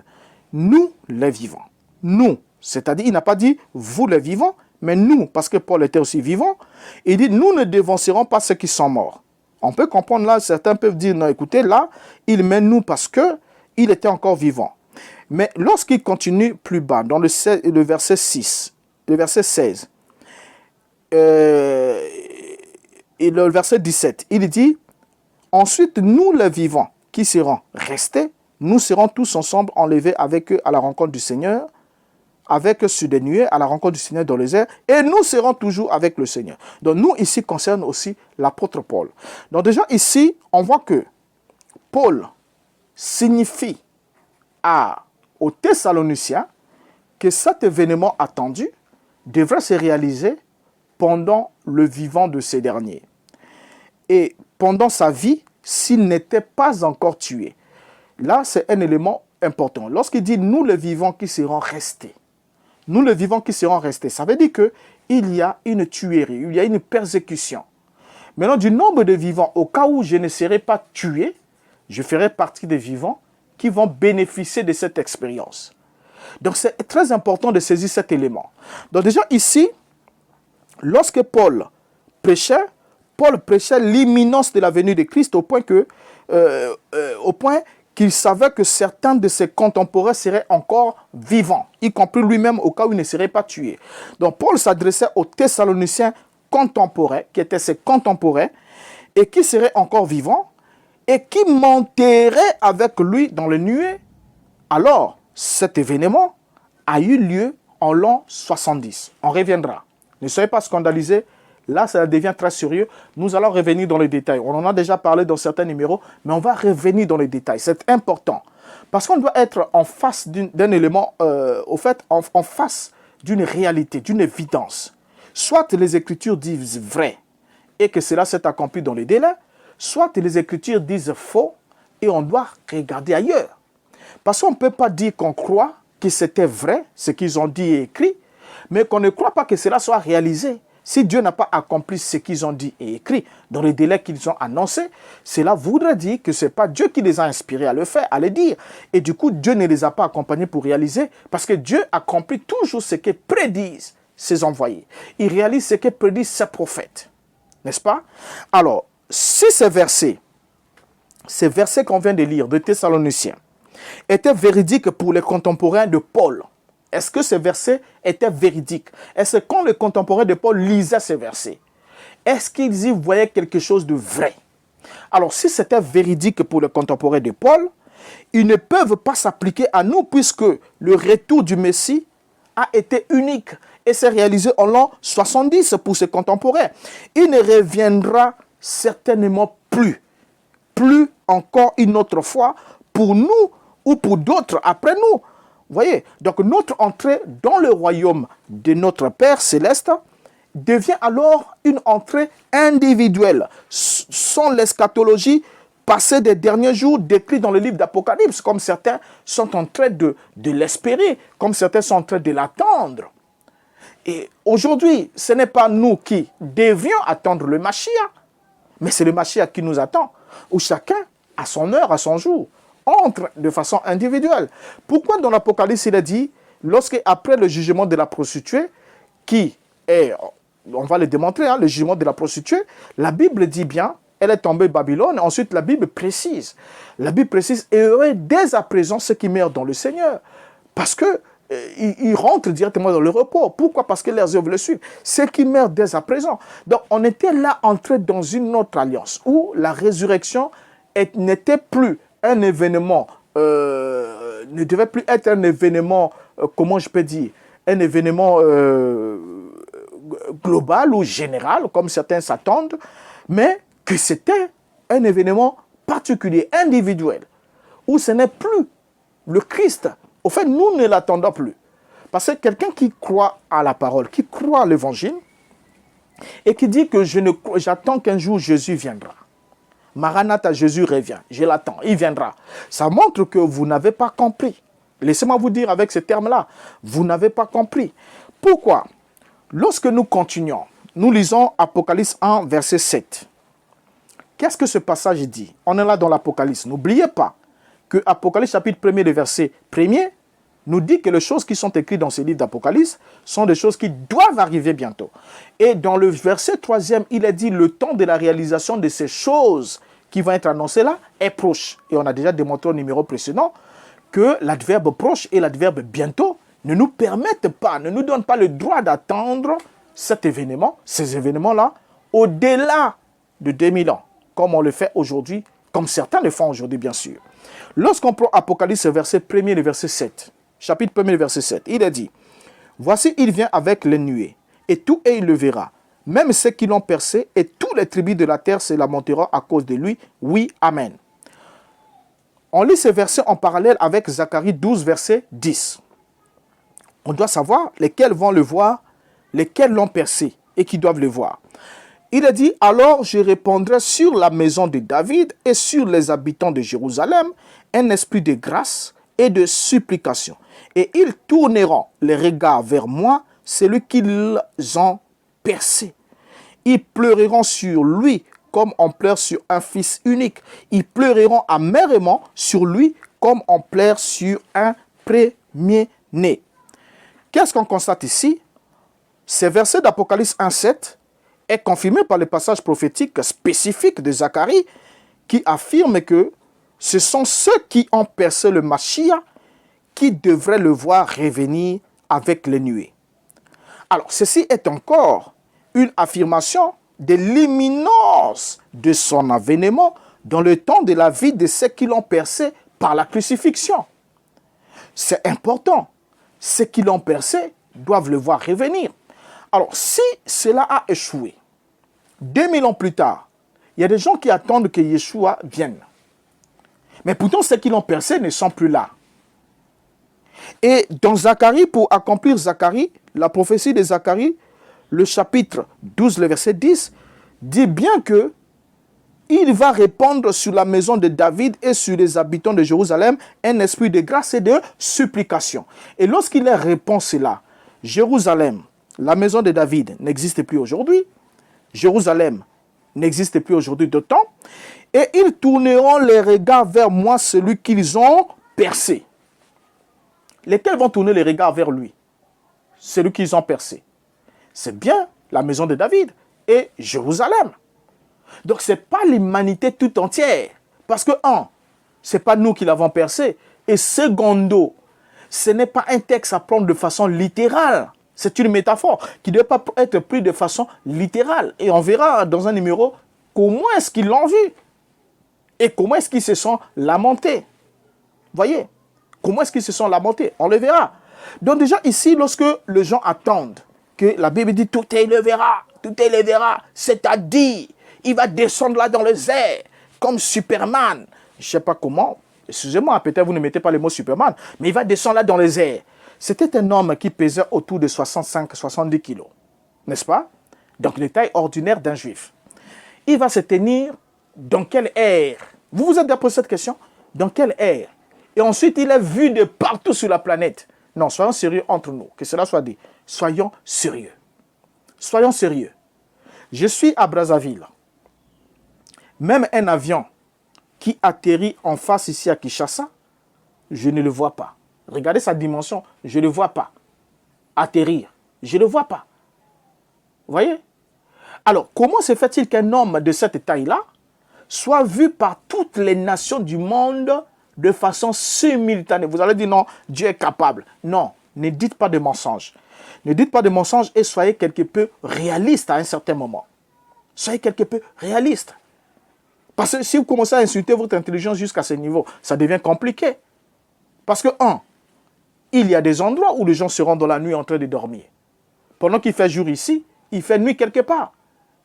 nous les vivants. Nous, c'est-à-dire, il n'a pas dit vous les vivants, mais nous, parce que Paul était aussi vivant, il dit, nous ne dévancerons pas ceux qui sont morts. On peut comprendre là, certains peuvent dire, non, écoutez, là, il met nous parce qu'il était encore vivant. Mais lorsqu'il continue plus bas, dans le verset 6, le verset 16, et le verset 17, il dit, ensuite, nous les vivants qui serons restés, nous serons tous ensemble enlevés avec eux à la rencontre du Seigneur, avec eux sur des nuées, à la rencontre du Seigneur dans les airs, et nous serons toujours avec le Seigneur. Donc nous, ici, concerne aussi l'apôtre Paul. Donc déjà, ici, on voit que Paul signifie aux Thessaloniciens que cet événement attendu devrait se réaliser pendant le vivant de ces derniers. Et pendant sa vie, s'il n'était pas encore tué. Là, c'est un élément important. Lorsqu'il dit « nous les vivants qui serons restés », nous les vivants qui seront restés, ça veut dire qu'il y a une tuerie, il y a une persécution. Maintenant, du nombre de vivants, au cas où je ne serai pas tué, je ferai partie des vivants qui vont bénéficier de cette expérience. Donc, c'est très important de saisir cet élément. Donc, déjà ici, lorsque Paul prêchait l'imminence de la venue de Christ au point qu'il savait que certains de ses contemporains seraient encore vivants, y compris lui-même au cas où il ne serait pas tué. Donc, Paul s'adressait aux Thessaloniciens contemporains, qui étaient ses contemporains, et qui seraient encore vivants, et qui monteraient avec lui dans les nuées. Alors, cet événement a eu lieu en l'an 70. On reviendra. Ne soyez pas scandalisés. Là, ça devient très sérieux. Nous allons revenir dans les détails. On en a déjà parlé dans certains numéros, mais on va revenir dans les détails. C'est important. Parce qu'on doit être en face d'un élément, en face d'une réalité, d'une évidence. Soit les Écritures disent vrai et que cela s'est accompli dans les délais, soit les Écritures disent faux et on doit regarder ailleurs. Parce qu'on ne peut pas dire qu'on croit que c'était vrai, ce qu'ils ont dit et écrit, mais qu'on ne croit pas que cela soit réalisé. Si Dieu n'a pas accompli ce qu'ils ont dit et écrit dans les délais qu'ils ont annoncés, cela voudrait dire que ce n'est pas Dieu qui les a inspirés à le faire, à le dire. Et du coup, Dieu ne les a pas accompagnés pour réaliser, parce que Dieu accomplit toujours ce que prédisent ses envoyés. Il réalise ce que prédisent ses prophètes. N'est-ce pas? Alors, si ces versets qu'on vient de lire de Thessaloniciens étaient véridiques pour les contemporains de Paul, est-ce que ces versets étaient véridiques? Est-ce que quand les contemporains de Paul lisaient ces versets, est-ce qu'ils y voyaient quelque chose de vrai? Alors, si c'était véridique pour les contemporains de Paul, ils ne peuvent pas s'appliquer à nous puisque le retour du Messie a été unique et s'est réalisé en l'an 70 pour ses contemporains. Il ne reviendra certainement plus encore une autre fois pour nous ou pour d'autres après nous. Vous voyez, donc notre entrée dans le royaume de notre Père céleste devient alors une entrée individuelle, sans l'eschatologie passée des derniers jours décrite dans le livre d'Apocalypse, comme certains sont en train de l'espérer, comme certains sont en train de l'attendre. Et aujourd'hui, ce n'est pas nous qui devions attendre le Mashiach, mais c'est le Mashiach qui nous attend, où chacun, à son heure, à son jour, entre de façon individuelle. Pourquoi dans l'Apocalypse, il a dit, lorsque après le jugement de la prostituée, qui est, on va le démontrer, le jugement de la prostituée, la Bible dit bien, elle est tombée Babylone, ensuite la Bible précise, et heureux dès à présent ceux qui meurent dans le Seigneur, parce que ils rentrent directement dans le repos. Pourquoi? Parce que leurs œuvres le suivent. Ceux qui meurent dès à présent. Donc on était là entré dans une autre alliance, où la résurrection n'était plus un événement, ne devait plus être un événement, comment je peux dire, un événement global ou général, comme certains s'attendent, mais que c'était un événement particulier, individuel, où ce n'est plus le Christ. Au fait, nous ne l'attendons plus. Parce que quelqu'un qui croit à la parole, qui croit à l'évangile, et qui dit que j'attends qu'un jour Jésus viendra. Maranatha, Jésus revient, je l'attends, il viendra. Ça montre que vous n'avez pas compris. Laissez-moi vous dire avec ces termes-là, vous n'avez pas compris. Pourquoi? Lorsque nous continuons, nous lisons Apocalypse 1, verset 7. Qu'est-ce que ce passage dit? On est là dans l'Apocalypse. N'oubliez pas que Apocalypse chapitre 1er, le verset 1er, nous dit que les choses qui sont écrites dans ce livre d'Apocalypse sont des choses qui doivent arriver bientôt. Et dans le verset 3e, il est dit le temps de la réalisation de ces choses qui vont être annoncées là est proche. Et on a déjà démontré au numéro précédent que l'adverbe proche et l'adverbe bientôt ne nous permettent pas, ne nous donnent pas le droit d'attendre cet événement, ces événements-là, au-delà de 2000 ans, comme on le fait aujourd'hui, comme certains le font aujourd'hui, bien sûr. Lorsqu'on prend Apocalypse, verset 1er, le verset 7, chapitre 1er, verset 7, il est dit, « Voici, il vient avec les nuées, et tout et il le verra, même ceux qui l'ont percé, et tous les tribus de la terre se lamenteront à cause de lui. Oui, Amen. » On lit ces versets en parallèle avec Zacharie 12, verset 10. On doit savoir lesquels vont le voir, lesquels l'ont percé et qui doivent le voir. Il a dit, alors je répandrai sur la maison de David et sur les habitants de Jérusalem un esprit de grâce et de supplication. Et ils tourneront les regards vers moi, celui qu'ils ont percé. Ils pleureront sur lui comme on pleure sur un fils unique. Ils pleureront amèrement sur lui comme on pleure sur un premier-né. Qu'est-ce qu'on constate ici? Ces versets d'Apocalypse 1,7 est confirmé par le passage prophétique spécifique de Zacharie qui affirme que ce sont ceux qui ont percé le Mashiach qui devraient le voir revenir avec les nuées. Alors, ceci est encore une affirmation de l'imminence de son avènement dans le temps de la vie de ceux qui l'ont percé par la crucifixion. C'est important. Ceux qui l'ont percé doivent le voir revenir. Alors, si cela a échoué, 2000 ans plus tard, il y a des gens qui attendent que Yeshua vienne. Mais pourtant, ceux qui l'ont percé ne sont plus là. Et dans Zacharie, pour accomplir Zacharie, la prophétie de Zacharie, le chapitre 12, le verset 10, dit bien que il va répandre sur la maison de David et sur les habitants de Jérusalem un esprit de grâce et de supplication. Et lorsqu'il leur répond cela, Jérusalem, la maison de David, n'existe plus aujourd'hui. Jérusalem n'existe plus aujourd'hui d'autant. Et ils tourneront les regards vers moi, celui qu'ils ont percé. Lesquels vont tourner les regards vers lui? Celui qu'ils ont percé. C'est bien la maison de David et Jérusalem. Donc, ce n'est pas l'humanité tout entière. Parce que, ce n'est pas nous qui l'avons percé. Et secondo, ce n'est pas un texte à prendre de façon littérale. C'est une métaphore qui ne doit pas être prise de façon littérale. Et on verra dans un numéro comment est-ce qu'ils l'ont vu. Et comment est-ce qu'ils se sont lamentés. Voyez, comment est-ce qu'ils se sont lamentés. On le verra. Donc déjà ici, lorsque les gens attendent que la Bible dit tout est le verra, c'est-à-dire il va descendre là dans les airs comme Superman. Je ne sais pas comment, excusez-moi, peut-être vous ne mettez pas le mot Superman, mais il va descendre là dans les airs. C'était un homme qui pesait autour de 65-70 kilos, n'est-ce pas? Donc une taille ordinaire d'un juif. Il va se tenir dans quel air? Vous vous êtes déjà posé cette question? Dans quel air? Et ensuite, il est vu de partout sur la planète. Non, soyons sérieux entre nous, que cela soit dit. Soyons sérieux. Soyons sérieux. Je suis à Brazzaville. Même un avion qui atterrit en face ici à Kinshasa, je ne le vois pas. Regardez sa dimension, je ne le vois pas. Atterrir, je ne le vois pas. Vous voyez? Alors, comment se fait-il qu'un homme de cette taille-là soit vu par toutes les nations du monde de façon simultanée? Vous allez dire non, Dieu est capable. Non, ne dites pas de mensonges. Ne dites pas de mensonges et soyez quelque peu réaliste à un certain moment. Soyez quelque peu réaliste. Parce que si vous commencez à insulter votre intelligence jusqu'à ce niveau, ça devient compliqué. Parce que, il y a des endroits où les gens seront dans la nuit en train de dormir. Pendant qu'il fait jour ici, il fait nuit quelque part.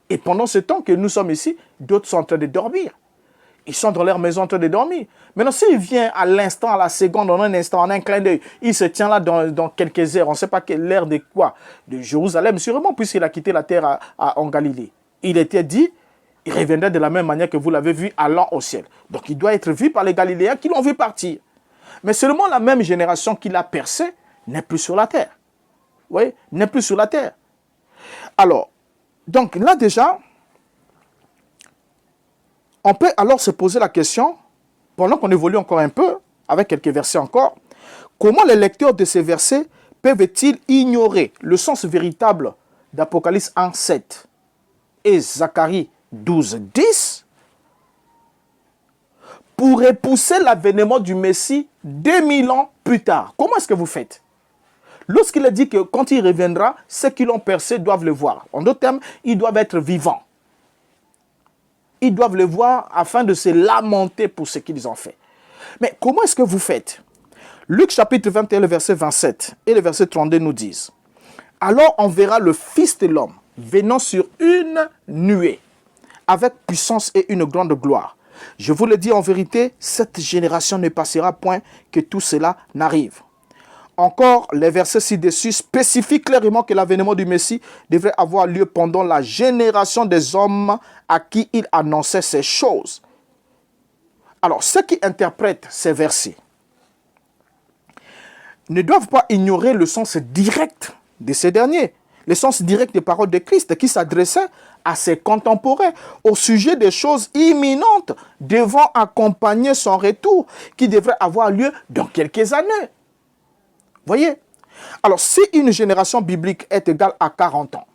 Et pendant ce temps que nous sommes ici, d'autres sont en train de dormir. Ils sont dans leur maison en train de dormir. Maintenant, s'il vient à l'instant, à la seconde, en un instant, en un clin d'œil, il se tient là dans quelques heures, on ne sait pas l'heure de quoi, de Jérusalem, sûrement, puisqu'il a quitté la terre en Galilée. Il était dit, il reviendrait de la même manière que vous l'avez vu allant au ciel. Donc, il doit être vu par les Galiléens qui l'ont vu partir. Mais seulement la même génération qui l'a percé n'est plus sur la terre. Vous voyez, n'est plus sur la terre. Alors, donc là déjà, on peut alors se poser la question, pendant qu'on évolue encore un peu, avec quelques versets encore, comment les lecteurs de ces versets peuvent-ils ignorer le sens véritable d'Apocalypse 1,7 et Zacharie 12,10 pour repousser l'avènement du Messie 2000 ans plus tard? Comment est-ce que vous faites? Lorsqu'il a dit que quand il reviendra, ceux qui l'ont percé doivent le voir. En d'autres termes, ils doivent être vivants. Ils doivent le voir afin de se lamenter pour ce qu'ils ont fait. Mais comment est-ce que vous faites? Luc chapitre 21, le verset 27 et le verset 32 nous disent: alors on verra le Fils de l'homme venant sur une nuée, avec puissance et une grande gloire. Je vous le dis en vérité, cette génération ne passera point que tout cela n'arrive. Encore, les versets ci-dessus spécifient clairement que l'avènement du Messie devrait avoir lieu pendant la génération des hommes à qui il annonçait ces choses. Alors, ceux qui interprètent ces versets ne doivent pas ignorer le sens direct de ces derniers, le sens direct des paroles de Christ qui s'adressaient à ses contemporains au sujet des choses imminentes devant accompagner son retour qui devrait avoir lieu dans quelques années. Voyez? Alors, si une génération biblique est égale à 40 ans,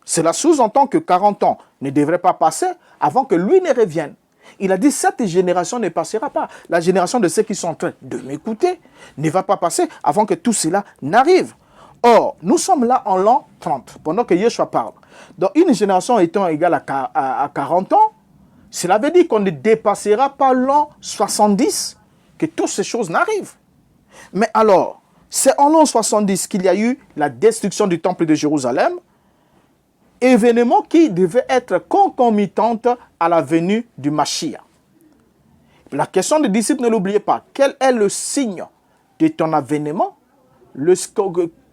cela sous-entend que 40 ans ne devraient pas passer avant que lui ne revienne. Il a dit, cette génération ne passera pas. La génération de ceux qui sont en train de m'écouter ne va pas passer avant que tout cela n'arrive. Or, nous sommes là en l'an 30, pendant que Yeshua parle. Donc, une génération étant égale à 40 ans, cela veut dire qu'on ne dépassera pas l'an 70 que toutes ces choses n'arrivent. Mais alors, c'est en l'an 70 qu'il y a eu la destruction du temple de Jérusalem, événement qui devait être concomitante à la venue du Mashiach. La question des disciples, ne l'oubliez pas, quel est le signe de ton avènement?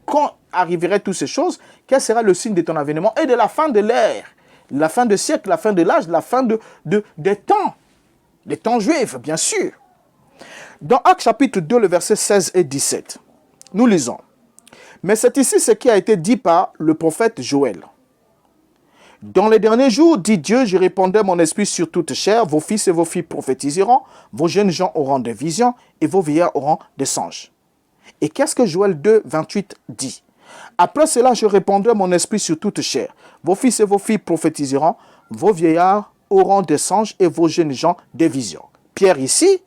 Quand arriveraient toutes ces choses, quel sera le signe de ton avènement et de la fin de l'ère, la fin du siècle, la fin de l'âge, la fin des temps juifs, bien sûr. Dans Actes chapitre 2, le verset 16 et 17, nous lisons. Mais c'est ici ce qui a été dit par le prophète Joël. Dans les derniers jours, dit Dieu, je répandrai mon esprit sur toute chair, vos fils et vos filles prophétiseront, vos jeunes gens auront des visions et vos vieillards auront des songes. Et qu'est-ce que Joël 2, 28 dit? Après cela, je répandrai mon esprit sur toute chair. Vos fils et vos filles prophétiseront, vos vieillards auront des songes et vos jeunes gens des visions. Pierre ici,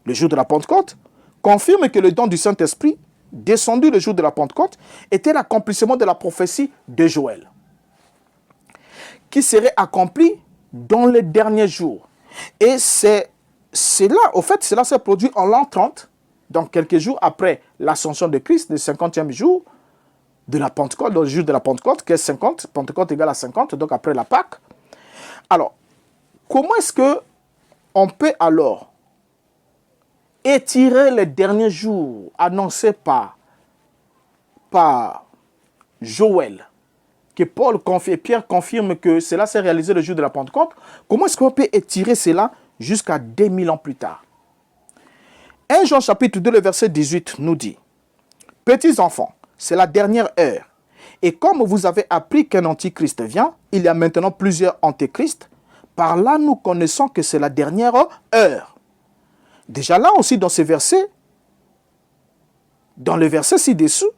le jour de la Pentecôte, confirme que le don du Saint-Esprit, descendu le jour de la Pentecôte, était l'accomplissement de la prophétie de Joël, qui serait accompli dans les derniers jours. Et c'est là, au fait, cela s'est produit en l'an 30, donc quelques jours après l'ascension de Christ, le 50e jour de la Pentecôte, dans le jour de la Pentecôte, qui est 50, Pentecôte égale à 50, donc après la Pâque. Alors, comment est-ce qu'on peut alors étirer les derniers jours annoncés par Joël, que Pierre confirme que cela s'est réalisé le jour de la Pentecôte? Comment est-ce qu'on peut étirer cela jusqu'à 2000 ans plus tard? 1 Jean chapitre 2, le verset 18 nous dit, « Petits enfants, c'est la dernière heure. Et comme vous avez appris qu'un antichrist vient, il y a maintenant plusieurs antichrists. Par là, nous connaissons que c'est la dernière heure. » Déjà là aussi, dans ces versets, dans le verset ci-dessous,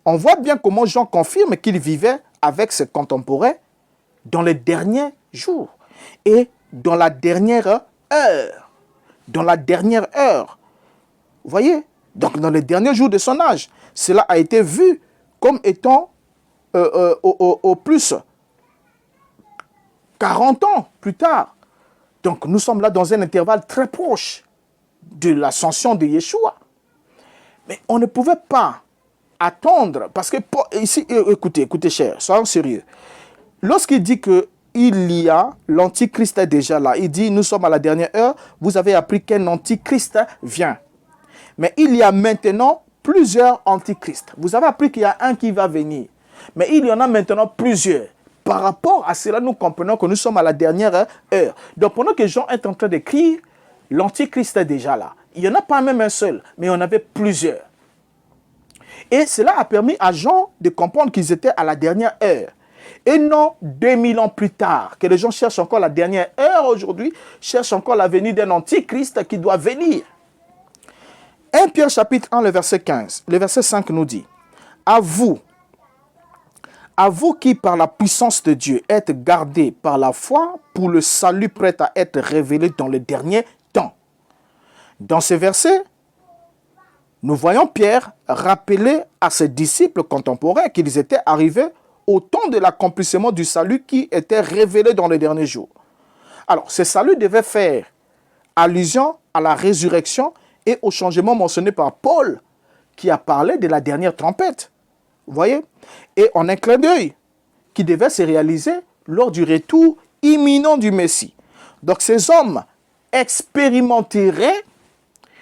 on voit bien comment Jean confirme qu'il vivait avec ses contemporains dans les derniers jours et dans la dernière heure. Dans la dernière heure. Vous voyez? Donc, dans les derniers jours de son âge, cela a été vu comme étant au plus 40 ans plus tard. Donc, nous sommes là dans un intervalle très proche de l'ascension de Yeshua. Mais on ne pouvait pas attendre, parce que ici, écoutez, chers, soyons sérieux. Lorsqu'il dit que l'antichrist est déjà là, il dit, nous sommes à la dernière heure, vous avez appris qu'un antichrist vient. Mais il y a maintenant plusieurs antichrists. Vous avez appris qu'il y a un qui va venir. Mais il y en a maintenant plusieurs. Par rapport à cela, nous comprenons que nous sommes à la dernière heure. Donc pendant que Jean est en train d'écrire, l'antichrist est déjà là. Il n'y en a pas même un seul, mais il y en avait plusieurs. Et cela a permis à Jean de comprendre qu'ils étaient à la dernière heure. Et non 2000 ans plus tard, que les gens cherchent encore la dernière heure aujourd'hui, cherchent encore la venue d'un antichrist qui doit venir. 1 Pierre chapitre 1, le verset 15, le verset 5 nous dit, « À vous qui par la puissance de Dieu êtes gardés par la foi pour le salut prêt à être révélé dans le dernier temps. » Dans ce verset, nous voyons Pierre rappeler à ses disciples contemporains qu'ils étaient arrivés au temps de l'accomplissement du salut qui était révélé dans les derniers jours. Alors, ce salut devait faire allusion à la résurrection et au changement mentionné par Paul, qui a parlé de la dernière trompette. Vous voyez? Et en un clin d'œil, qui devait se réaliser lors du retour imminent du Messie. Donc ces hommes expérimenteraient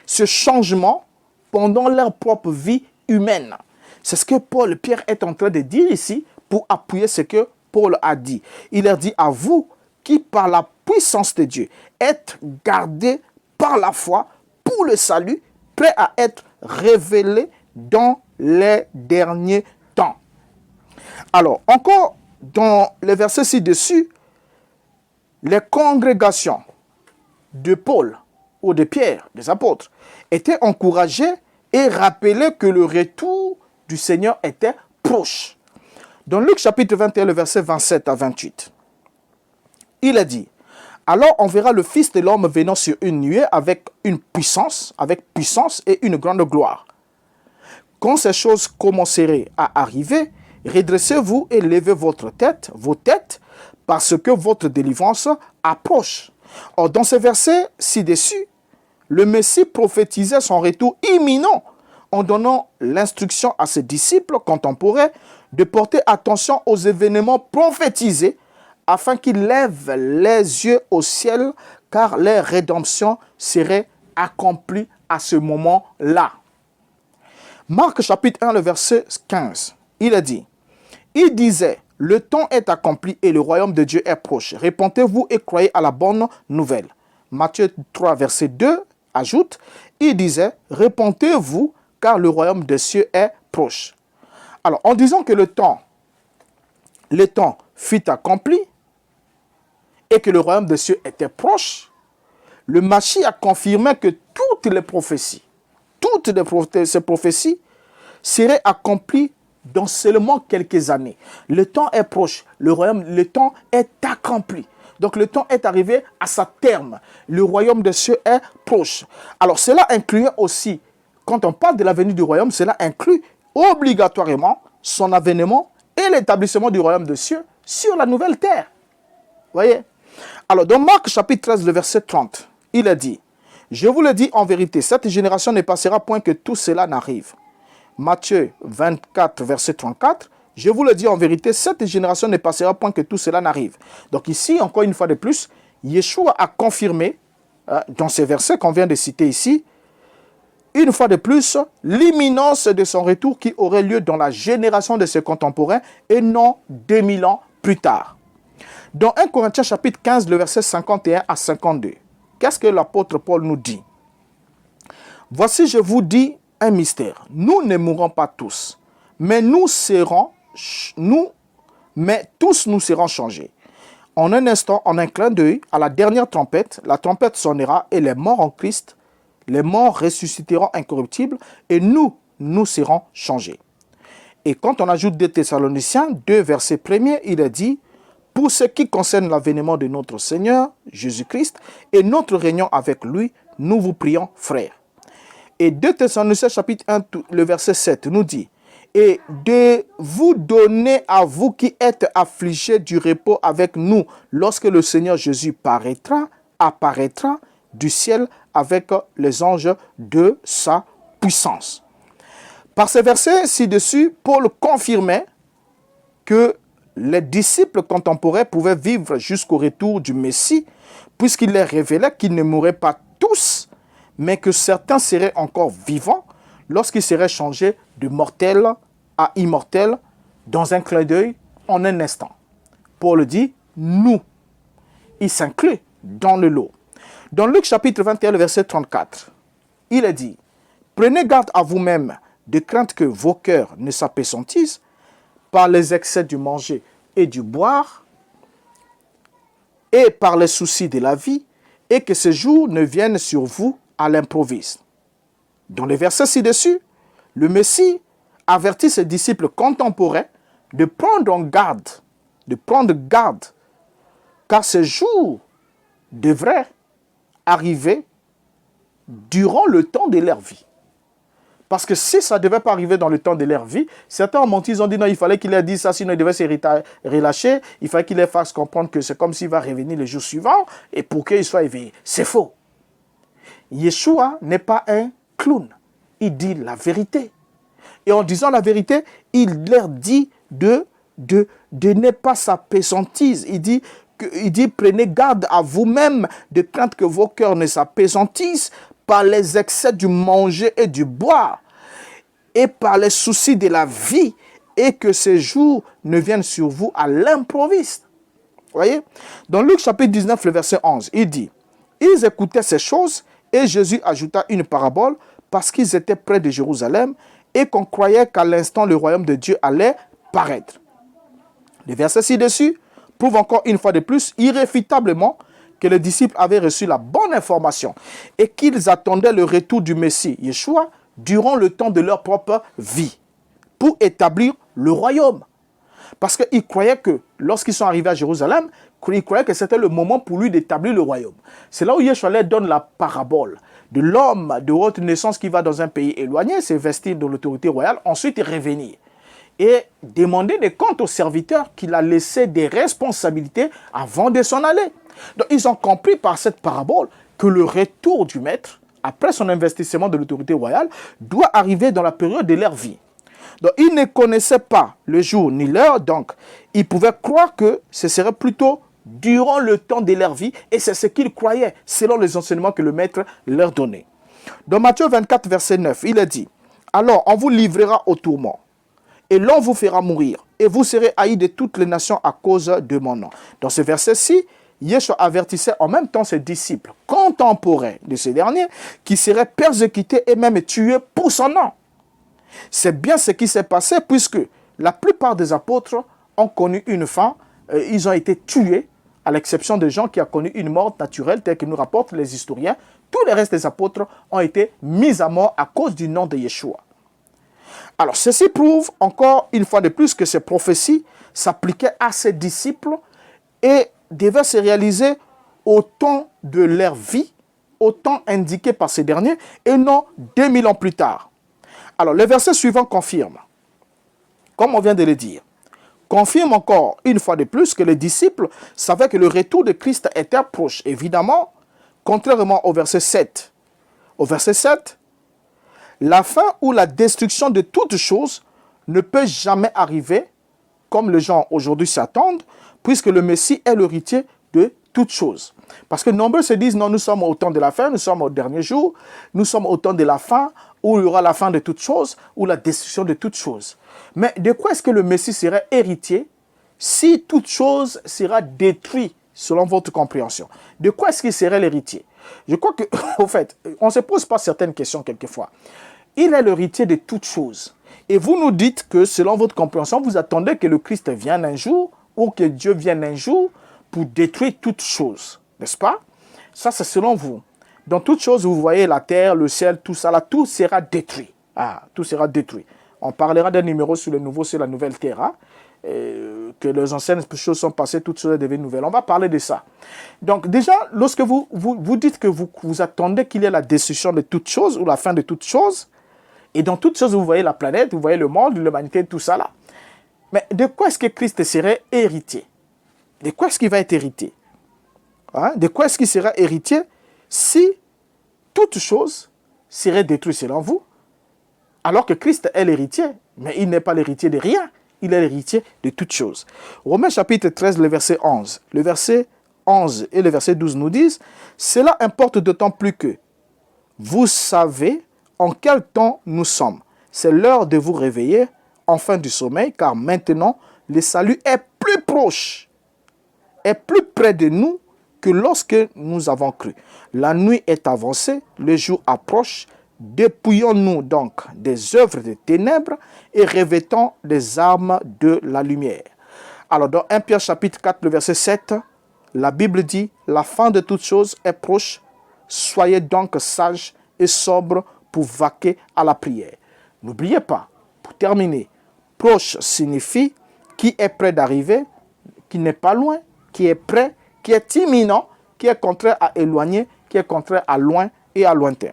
ce changement pendant leur propre vie humaine. C'est ce que Pierre est en train de dire ici pour appuyer ce que Paul a dit. Il leur dit, à vous qui par la puissance de Dieu êtes gardés par la foi pour le salut, prêt à être révélé dans les derniers temps. Alors, encore dans les versets ci-dessus, les congrégations de Paul ou de Pierre, des apôtres, étaient encouragées et rappelaient que le retour du Seigneur était proche. Dans Luc chapitre 21, le verset 27 à 28, il a dit: alors on verra le Fils de l'homme venant sur une nuée avec puissance et une grande gloire. Quand ces choses commenceraient à arriver, redressez-vous et levez vos têtes, parce que votre délivrance approche. Or, dans ces versets ci-dessus, le Messie prophétisait son retour imminent en donnant l'instruction à ses disciples contemporains de porter attention aux événements prophétisés afin qu'ils lèvent les yeux au ciel, car leur rédemption serait accomplie à ce moment-là. Marc chapitre 1, le verset 15, il a dit: il disait, le temps est accompli et le royaume de Dieu est proche. Répentez-vous et croyez à la bonne nouvelle. Matthieu 3, verset 2 ajoute, il disait, répentez-vous car le royaume des cieux est proche. Alors, en disant que le temps fut accompli et que le royaume des cieux était proche, le Mashiach a confirmé que toutes ces prophéties seraient accomplies dans seulement quelques années. Le temps est proche, le temps est accompli. Donc le temps est arrivé à sa terme. Le royaume des cieux est proche. Alors cela inclut aussi, quand on parle de la venue du royaume, cela inclut obligatoirement son avènement et l'établissement du royaume des cieux sur la nouvelle terre. Voyez? Alors dans Marc chapitre 13, le verset 30, il a dit: je vous le dis en vérité, cette génération ne passera point que tout cela n'arrive. Matthieu 24, verset 34, je vous le dis en vérité, cette génération ne passera point que tout cela n'arrive. Donc ici, encore une fois de plus, Yeshua a confirmé, dans ces versets qu'on vient de citer ici, une fois de plus, l'imminence de son retour qui aurait lieu dans la génération de ses contemporains et non 2000 ans plus tard. Dans 1 Corinthiens chapitre 15, le verset 51 à 52, qu'est-ce que l'apôtre Paul nous dit? Voici, je vous dis un mystère. Nous ne mourrons pas tous, mais tous nous serons changés. En un instant, en un clin d'œil, à la dernière trompette, la trompette sonnera et les morts en Christ, les morts ressusciteront incorruptibles et nous serons changés. Et quand on ajoute 2 Thessaloniciens, 2 versets 1er, il est dit: pour ce qui concerne l'avènement de notre Seigneur Jésus-Christ et notre réunion avec lui, nous vous prions, frères. Et 2 Thessaloniciens chapitre 1, le verset 7 nous dit: et de vous donner à vous qui êtes affligés du repos avec nous lorsque le Seigneur Jésus apparaîtra du ciel avec les anges de sa puissance. Par ces versets ci-dessus, Paul confirmait que les disciples contemporains pouvaient vivre jusqu'au retour du Messie, puisqu'il leur révélait qu'ils ne mourraient pas tous, mais que certains seraient encore vivants lorsqu'ils seraient changés de mortels à immortels dans un clin d'œil en un instant. Paul dit « nous ». Il s'inclut dans le lot. Dans Luc chapitre 21, le verset 34, il est dit: prenez garde à vous-même de crainte que vos cœurs ne s'apesantisent par les excès du manger et du boire et par les soucis de la vie, et que ce jour ne vienne sur vous à l'improviste. Dans les versets ci-dessus, le Messie avertit ses disciples contemporains de prendre garde, car ce jour devrait arriver durant le temps de leur vie. Parce que si ça ne devait pas arriver dans le temps de leur vie, certains ont menti, ils ont dit non, il fallait qu'il ait dit ça, sinon il devait se relâcher, il fallait qu'il les fasse comprendre que c'est comme s'il va revenir le jour suivant, et pour qu'il soit éveillé. C'est faux. Yeshua n'est pas un clown, il dit la vérité. Et en disant la vérité, il leur dit de ne pas s'appesantir. Il dit, prenez garde à vous-même de crainte que vos cœurs ne s'appesantissent par les excès du manger et du boire et par les soucis de la vie, et que ces jours ne viennent sur vous à l'improviste. Voyez? Dans Luc chapitre 19, le verset 11, il dit: ils écoutaient ces choses et Jésus ajouta une parabole parce qu'ils étaient près de Jérusalem et qu'on croyait qu'à l'instant le royaume de Dieu allait paraître. Le verset ci-dessus prouve encore une fois de plus, irréfutablement, que les disciples avaient reçu la bonne information et qu'ils attendaient le retour du Messie, Yeshua, durant le temps de leur propre vie, pour établir le royaume. Parce qu'ils croyaient que, lorsqu'ils sont arrivés à Jérusalem, ils croyaient que c'était le moment pour lui d'établir le royaume. C'est là où Yeshua leur donne la parabole de l'homme de haute naissance qui va dans un pays éloigné, s'investir dans l'autorité royale, ensuite revenir et demander des comptes aux serviteurs qu'il a laissé des responsabilités avant de s'en aller. Donc ils ont compris par cette parabole que le retour du maître, après son investissement de l'autorité royale, doit arriver dans la période de leur vie. Donc ils ne connaissaient pas le jour ni l'heure, donc ils pouvaient croire que ce serait plutôt durant le temps de leur vie, et c'est ce qu'ils croyaient, selon les enseignements que le maître leur donnait. Dans Matthieu 24, verset 9, il est dit, « Alors on vous livrera au tourment, et l'on vous fera mourir, et vous serez haïs de toutes les nations à cause de mon nom. » Dans ce verset-ci, Yeshua avertissait en même temps ses disciples contemporains de ces derniers qui seraient persécutés et même tués pour son nom. C'est bien ce qui s'est passé puisque la plupart des apôtres ont connu une fin, ils ont été tués, à l'exception de gens qui ont connu une mort naturelle, telle que nous rapportent les historiens. Tous les restes des apôtres ont été mis à mort à cause du nom de Yeshua. Alors, ceci prouve encore une fois de plus que ces prophéties s'appliquaient à ses disciples et devaient se réaliser au temps de leur vie, au temps indiqué par ces derniers, et non 2000 ans plus tard. Alors, le verset suivant confirme, comme on vient de le dire, confirme encore une fois de plus que les disciples savaient que le retour de Christ était proche. Évidemment, contrairement au verset 7. Au verset 7, la fin ou la destruction de toutes choses ne peut jamais arriver comme les gens aujourd'hui s'attendent, puisque le Messie est l'héritier de toutes choses. Parce que nombreux se disent, non, nous sommes au temps de la fin, nous sommes au dernier jour, nous sommes au temps de la fin, où il y aura la fin de toutes choses, ou la destruction de toutes choses. Mais de quoi est-ce que le Messie serait héritier si toute chose sera détruite, selon votre compréhension? De quoi est-ce qu'il serait l'héritier? Je crois que, au fait, on ne se pose pas certaines questions quelquefois. Il est l'héritier de toutes choses. Et vous nous dites que, selon votre compréhension, vous attendez que le Christ vienne un jour, ou que Dieu vienne un jour pour détruire toutes choses. N'est-ce pas? Ça, c'est selon vous. Dans toutes choses, vous voyez la terre, le ciel, tout ça, là, tout sera détruit. Ah, tout sera détruit. On parlera d'un numéro sur le nouveau, sur la nouvelle terre. Hein, que les anciennes choses sont passées, toutes choses deviennent nouvelles. On va parler de ça. Donc déjà, lorsque vous dites que vous attendez qu'il y ait la destruction de toutes choses, ou la fin de toutes choses, et dans toutes choses, vous voyez la planète, vous voyez le monde, l'humanité, tout ça là. Mais de quoi est-ce que Christ serait héritier? De quoi est-ce qu'il va être héritier? Hein? De quoi est-ce qu'il sera héritier si toute chose serait détruite selon vous, alors que Christ est l'héritier, mais il n'est pas l'héritier de rien, il est l'héritier de toutes choses. Romains chapitre 13, le verset 11. Le verset 11 et le verset 12 nous disent, « Cela importe d'autant plus que vous savez en quel temps nous sommes. C'est l'heure de vous réveiller, enfin du sommeil, car maintenant le salut est plus proche, est plus près de nous que lorsque nous avons cru. La nuit est avancée, le jour approche. Dépouillons-nous donc des œuvres des ténèbres et revêtons les armes de la lumière. » Alors dans 1 Pierre chapitre 4, le verset 7, la Bible dit, « La fin de toutes choses est proche. Soyez donc sages et sobres pour vaquer à la prière. » N'oubliez pas, pour terminer, proche signifie qui est près d'arriver, qui n'est pas loin, qui est près, qui est imminent, qui est contraire à éloigner, qui est contraire à loin et à lointain.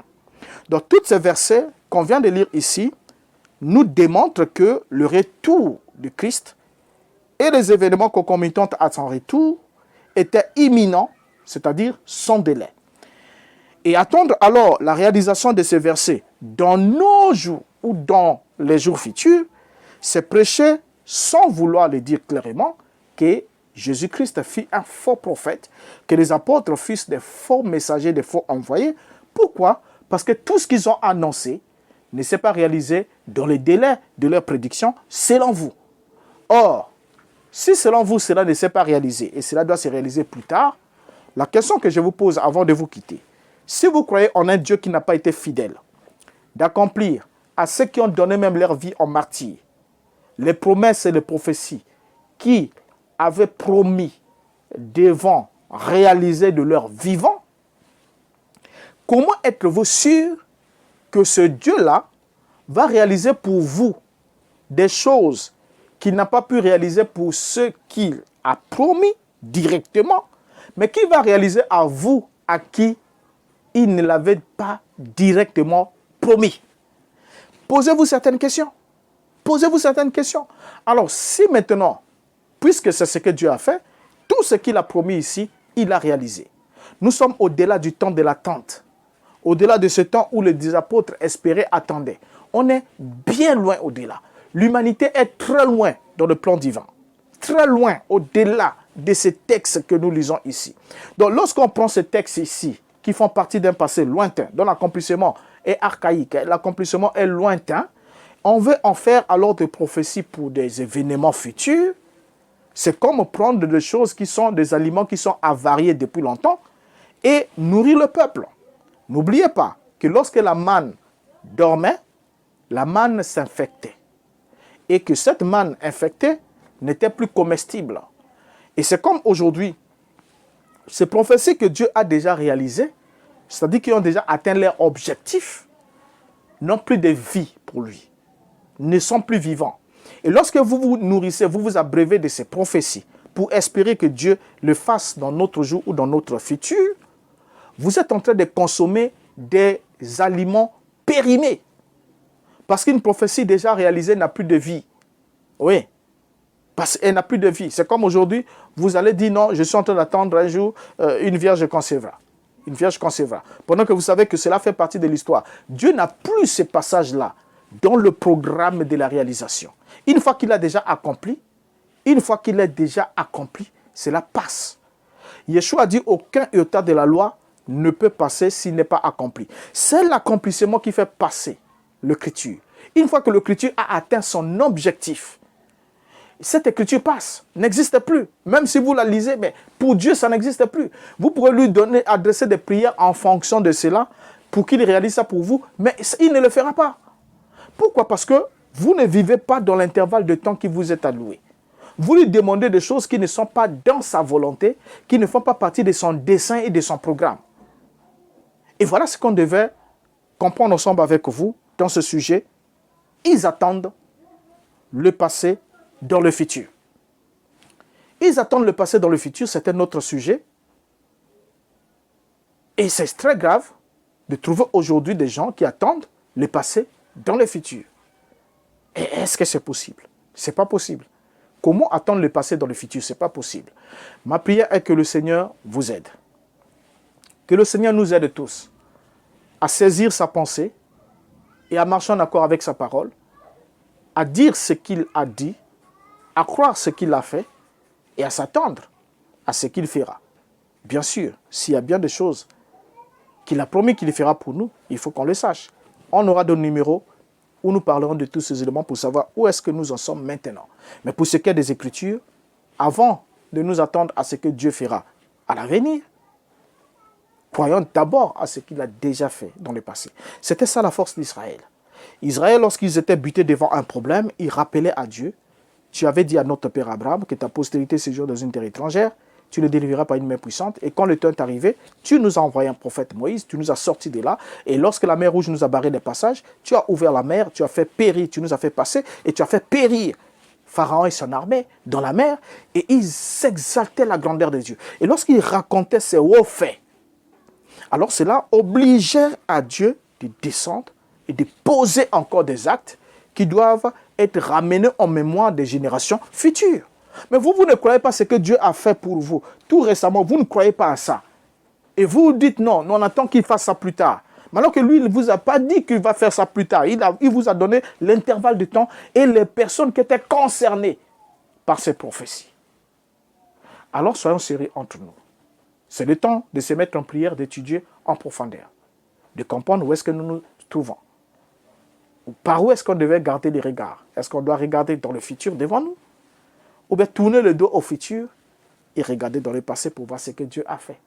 Donc, tous ces versets qu'on vient de lire ici nous démontrent que le retour du Christ et les événements concomitants à son retour étaient imminents, c'est-à-dire sans délai. Et attendre alors la réalisation de ces versets dans nos jours ou dans les jours futurs, c'est prêcher sans vouloir le dire clairement que Jésus-Christ fut un faux prophète, que les apôtres fussent des faux messagers, des faux envoyés. Pourquoi? Parce que tout ce qu'ils ont annoncé ne s'est pas réalisé dans les délais de leur prédiction, selon vous. Or, si selon vous cela ne s'est pas réalisé et cela doit se réaliser plus tard, la question que je vous pose avant de vous quitter, si vous croyez en un Dieu qui n'a pas été fidèle, d'accomplir à ceux qui ont donné même leur vie en martyr, les promesses et les prophéties qui avaient promis devant réaliser de leur vivant, comment êtes-vous sûr que ce Dieu-là va réaliser pour vous des choses qu'il n'a pas pu réaliser pour ceux qu'il a promis directement, mais qu'il va réaliser à vous, à qui il ne l'avait pas directement promis? Posez-vous certaines questions. Posez-vous certaines questions. Alors, si maintenant, puisque c'est ce que Dieu a fait, tout ce qu'il a promis ici, il a réalisé. Nous sommes au-delà du temps de l'attente. Au-delà de ce temps où les apôtres espéraient, attendaient. On est bien loin au-delà. L'humanité est très loin dans le plan divin. Très loin au-delà de ces textes que nous lisons ici. Donc, lorsqu'on prend ces textes ici, qui font partie d'un passé lointain, dont l'accomplissement est archaïque, l'accomplissement est lointain, on veut en faire alors des prophéties pour des événements futurs. C'est comme prendre des choses qui sont des aliments qui sont avariés depuis longtemps et nourrir le peuple. N'oubliez pas que lorsque la manne dormait, la manne s'infectait. Et que cette manne infectée n'était plus comestible. Et c'est comme aujourd'hui, ces prophéties que Dieu a déjà réalisées, c'est-à-dire qu'ils ont déjà atteint leur objectif, n'ont plus de vie pour lui, ne sont plus vivants. Et lorsque vous vous nourrissez, vous vous abreuvez de ces prophéties pour espérer que Dieu le fasse dans notre jour ou dans notre futur, vous êtes en train de consommer des aliments périmés. Parce qu'une prophétie déjà réalisée n'a plus de vie. Oui, parce qu'elle n'a plus de vie. C'est comme aujourd'hui, vous allez dire non, je suis en train d'attendre un jour, une vierge concevra. Une vierge concevra. Pendant que vous savez que cela fait partie de l'histoire. Dieu n'a plus ces passages-là dans le programme de la réalisation. Une fois qu'il a déjà accompli, cela passe. Yeshua a dit aucun iota de la loi ne peut passer s'il n'est pas accompli. C'est l'accomplissement qui fait passer l'écriture. Une fois que l'écriture a atteint son objectif, cette écriture passe, n'existe plus. Même si vous la lisez, mais pour Dieu, ça n'existe plus. Vous pourrez lui adresser des prières en fonction de cela pour qu'il réalise ça pour vous, mais il ne le fera pas. Pourquoi? Parce que vous ne vivez pas dans l'intervalle de temps qui vous est alloué. Vous lui demandez des choses qui ne sont pas dans sa volonté, qui ne font pas partie de son dessein et de son programme. Et voilà ce qu'on devait comprendre ensemble avec vous dans ce sujet. Ils attendent le passé dans le futur. Ils attendent le passé dans le futur, c'est un autre sujet. Et c'est très grave de trouver aujourd'hui des gens qui attendent le passé dans le futur. Et est-ce que c'est possible? Ce n'est pas possible. Comment attendre le passé dans le futur? Ce n'est pas possible. Ma prière est que le Seigneur vous aide. Que le Seigneur nous aide tous à saisir sa pensée et à marcher en accord avec sa parole, à dire ce qu'il a dit, à croire ce qu'il a fait et à s'attendre à ce qu'il fera. Bien sûr, s'il y a bien des choses qu'il a promis qu'il fera pour nous, il faut qu'on le sache. On aura des numéros où nous parlerons de tous ces éléments pour savoir où est-ce que nous en sommes maintenant. Mais pour ce qui est des Écritures, avant de nous attendre à ce que Dieu fera à l'avenir, croyons d'abord à ce qu'il a déjà fait dans le passé. C'était ça la force d'Israël. Israël, lorsqu'ils étaient butés devant un problème, ils rappelaient à Dieu: tu avais dit à notre père Abraham que ta postérité séjourne dans une terre étrangère, tu le délivreras par une main puissante. Et quand le temps est arrivé, tu nous as envoyé un prophète Moïse, tu nous as sortis de là. Et lorsque la mer Rouge nous a barré des passages, tu as ouvert la mer, tu as fait périr, tu nous as fait passer et tu as fait périr Pharaon et son armée dans la mer. Et ils exaltaient la grandeur de Dieu. Et lorsqu'ils racontaient ces hauts faits, alors cela obligeait à Dieu de descendre et de poser encore des actes qui doivent être ramenés en mémoire des générations futures. Mais vous ne croyez pas ce que Dieu a fait pour vous. Tout récemment, vous ne croyez pas à ça. Et vous dites non, on attend qu'il fasse ça plus tard. Mais alors que lui, il ne vous a pas dit qu'il va faire ça plus tard. Il vous a donné l'intervalle de temps et les personnes qui étaient concernées par ces prophéties. Alors soyons sérieux entre nous. C'est le temps de se mettre en prière, d'étudier en profondeur, de comprendre où est-ce que nous nous trouvons. Par où est-ce qu'on devait garder les regards? Est-ce qu'on doit regarder dans le futur devant nous? Ou bien tourner le dos au futur et regarder dans le passé pour voir ce que Dieu a fait?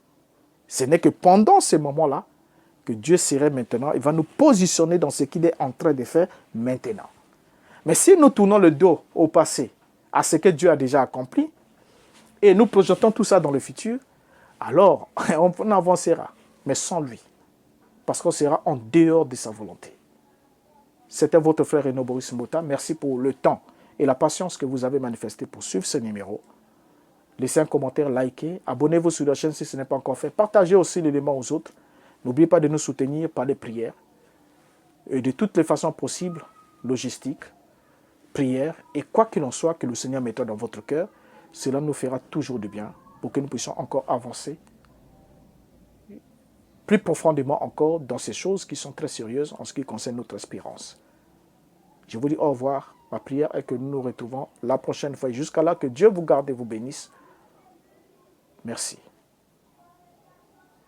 Ce n'est que pendant ces moments-là que Dieu serait maintenant, il va nous positionner dans ce qu'il est en train de faire maintenant. Mais si nous tournons le dos au passé, à ce que Dieu a déjà accompli, et nous projetons tout ça dans le futur, alors on avancera, mais sans lui. Parce qu'on sera en dehors de sa volonté. C'était votre frère Renaud Boris Mota. Merci pour le temps et la patience que vous avez manifesté pour suivre ce numéro. Laissez un commentaire, likez, abonnez-vous sur la chaîne si ce n'est pas encore fait. Partagez aussi l'élément aux autres. N'oubliez pas de nous soutenir par les prières. Et de toutes les façons possibles, logistique, prière, et quoi qu'il en soit que le Seigneur mette dans votre cœur, cela nous fera toujours du bien pour que nous puissions encore avancer plus profondément encore dans ces choses qui sont très sérieuses en ce qui concerne notre espérance. Je vous dis au revoir. Ma prière est que nous nous retrouvons la prochaine fois. Et jusqu'à là, que Dieu vous garde et vous bénisse. Merci.